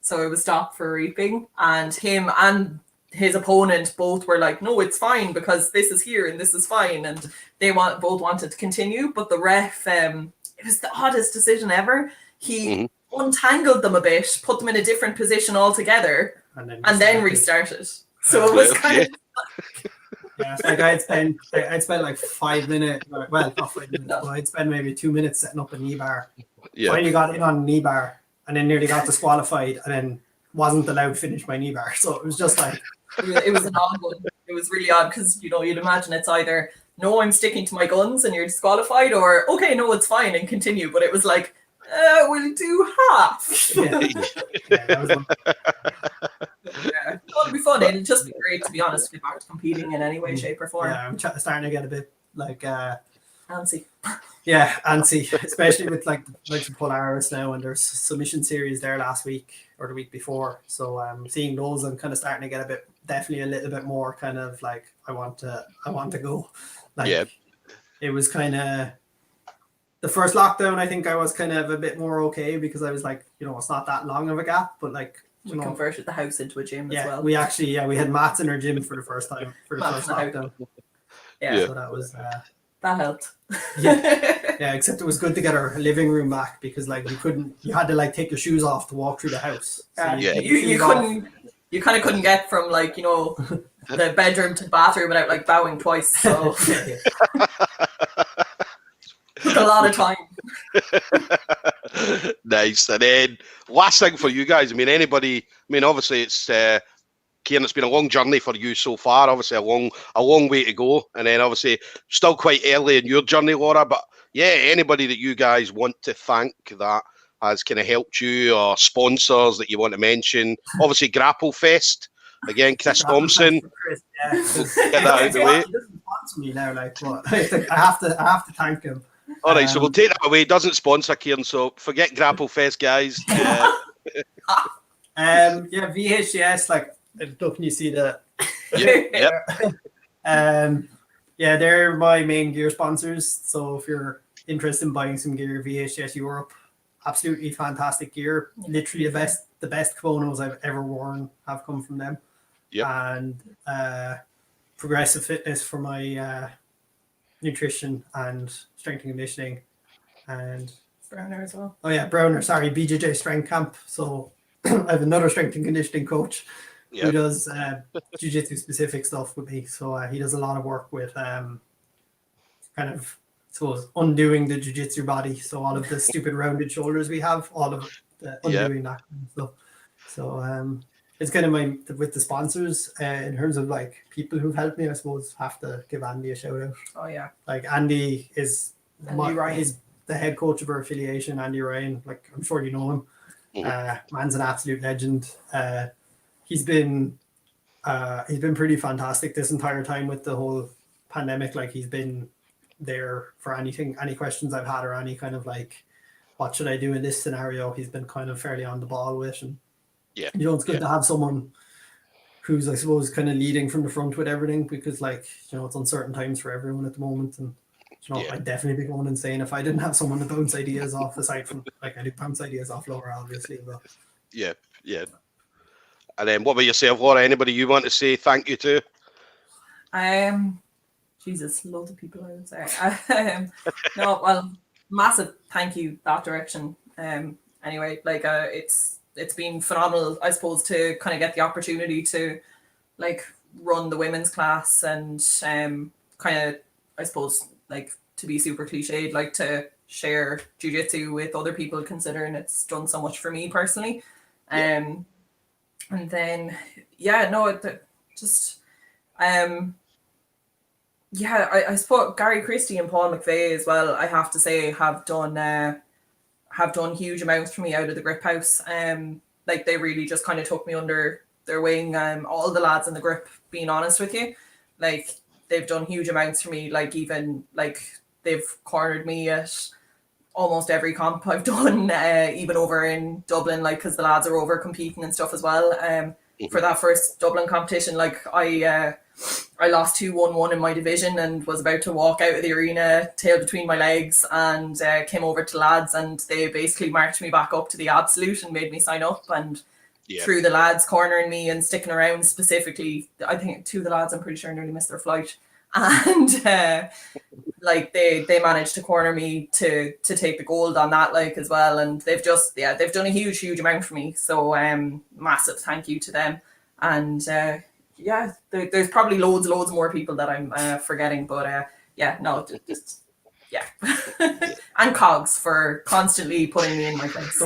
so it was stopped for reaping, and him and his opponent both were like, "No, it's fine because this is here and this is fine," and they both wanted to continue, but the ref, it was the oddest decision ever. He untangled them a bit, put them in a different position altogether, and then restarted. So it was kind of. Yeah, it's like I'd spend like 5 minutes, well, not 5 minutes, but I'd spend maybe 2 minutes setting up a knee bar. Finally got in on a knee bar, and then nearly got disqualified, and then wasn't allowed to finish my knee bar. So it was just like, it was an odd one. It was really odd, because, you know, you'd imagine it's either, "No, I'm sticking to my guns," and you're disqualified, or, "Okay, no, it's fine," and continue. But it was like, we'll do half. That was one. It'll be fun. It'll just be great, to be honest, to be back to competing in any way, shape, or form. Yeah, I'm starting to get a bit like antsy. Yeah, antsy, especially with like the Polaris now, and there's submission series there last week or the week before. So seeing those, I'm kind of starting to get definitely a little bit more kind of like, I want to go. Like, it was kind of the first lockdown. I think I was kind of a bit more okay, because I was like, you know, it's not that long of a gap, but like, we converted the house into a gym as well. We actually, we had mats in our gym for the first time for the first lockdown. So that was that helped. Except it was good to get our living room back, because like you had to like take your shoes off to walk through the house. So you kind of couldn't get from, like, you know, the bedroom to the bathroom without like bowing twice. So took a lot of time. Nice. And then last thing for you guys, I mean, obviously it's Ciaran, it's been a long journey for you so far, obviously a long way to go, and then obviously still quite early in your journey, Laura, but anybody that you guys want to thank that has kind of helped you, or sponsors that you want to mention, obviously Grapple Fest, again, Chris Thompson. Chris, get that out of the way. He doesn't sponsor me now, like, but I have to thank him. All right, so we'll take that away. He doesn't sponsor Ciaran, so forget Grapple Fest, guys. VHS, like, I don't know, can you see that? They're my main gear sponsors. So if you're interested in buying some gear, VHS Europe, absolutely fantastic gear. Literally the the best kimonos I've ever worn have come from them. Yep. And Progressive Fitness for my nutrition and strength and conditioning, and Browner as well. Oh yeah, Browner. Sorry, BJJ Strength Camp. So I have another strength and conditioning coach who does jiu-jitsu specific stuff with me. So he does a lot of work with kind of, I suppose, undoing the jiu-jitsu body. So all of the stupid rounded shoulders we have, all of the undoing that kind of stuff. So it's kind of with the sponsors in terms of like people who've helped me. I suppose have to give Andy a shout out. Oh yeah, like Andy is Ryan. The head coach of our affiliation, Andy Ryan. Like I'm sure you know him. Man's an absolute legend. He's been pretty fantastic this entire time with the whole pandemic. Like he's been there for any questions I've had, or any kind of like, what should I do in this scenario? He's been kind of fairly on the ball with, and it's good to have someone who's, I suppose, kind of leading from the front with everything, because like, it's uncertain times for everyone at the moment, and I'd definitely be going insane if I didn't have someone to bounce ideas off, aside from like I do bounce ideas off Laura, obviously. But yeah. And then what about yourself, Laura? Anybody you want to say thank you to? Jesus, loads of people I would say. No, well, massive thank you that direction. Anyway, like it's been phenomenal, I suppose, to kind of get the opportunity to like run the women's class, and kind of, I suppose, like, to be super cliched, like to share jiu-jitsu with other people, considering it's done so much for me personally. And then I suppose Gary Christie and Paul McVeigh as well, I have to say, have done huge amounts for me out of the grip house. Like they really just kind of took me under their wing. All the lads in the grip, being honest with you, like they've done huge amounts for me. Like even like they've cornered me at almost every comp I've done, even over in Dublin, like because the lads are over competing and stuff as well. For that first Dublin competition, like I lost 2-1-1 in my division and was about to walk out of the arena, tail between my legs, and came over to lads, and they basically marched me back up to the absolute and made me sign up. And through the lads cornering me and sticking around, specifically, I think 2 of the lads, I'm pretty sure, nearly missed their flight. And like they managed to corner me to take the gold on that, like, as well. And they've just they've done a huge amount for me. So massive thank you to them. And there's probably loads more people that I'm forgetting, but and Cogs for constantly putting me in my place.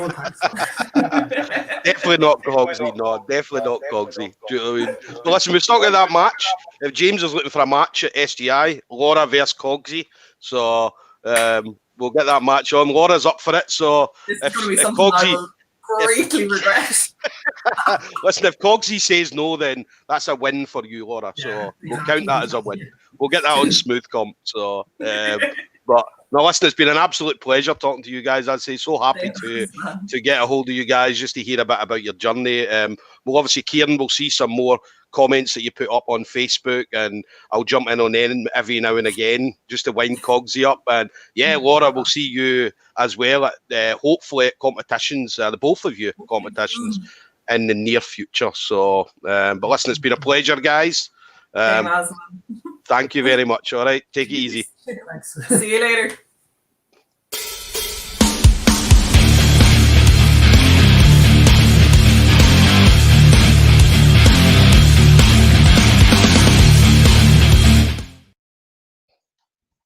Definitely not Cogsy, no, definitely not Cogsy. Do you know what I mean? But listen, we're stuck at that match. If James is looking for a match at SGI, Laura versus Cogsy, so we'll get that match on. Laura's up for it, so this is going to be something Cogsy, I will greatly regret. Listen, if Cogsy says no, then that's a win for you, Laura. So we'll count that as a win. We'll get that on Smooth Comp. So, but no, listen, it's been an absolute pleasure talking to you guys. I'd say so happy to get a hold of you guys just to hear a bit about your journey. Well, obviously, Ciaran will see some more comments that you put up on Facebook, and I'll jump in on them every now and again just to wind Cogsy up. And Laura, we'll see you as well at hopefully at competitions, the both of you competitions in the near future. So, but listen, it's been a pleasure, guys. Thank you very much. All right, take it easy. See you later.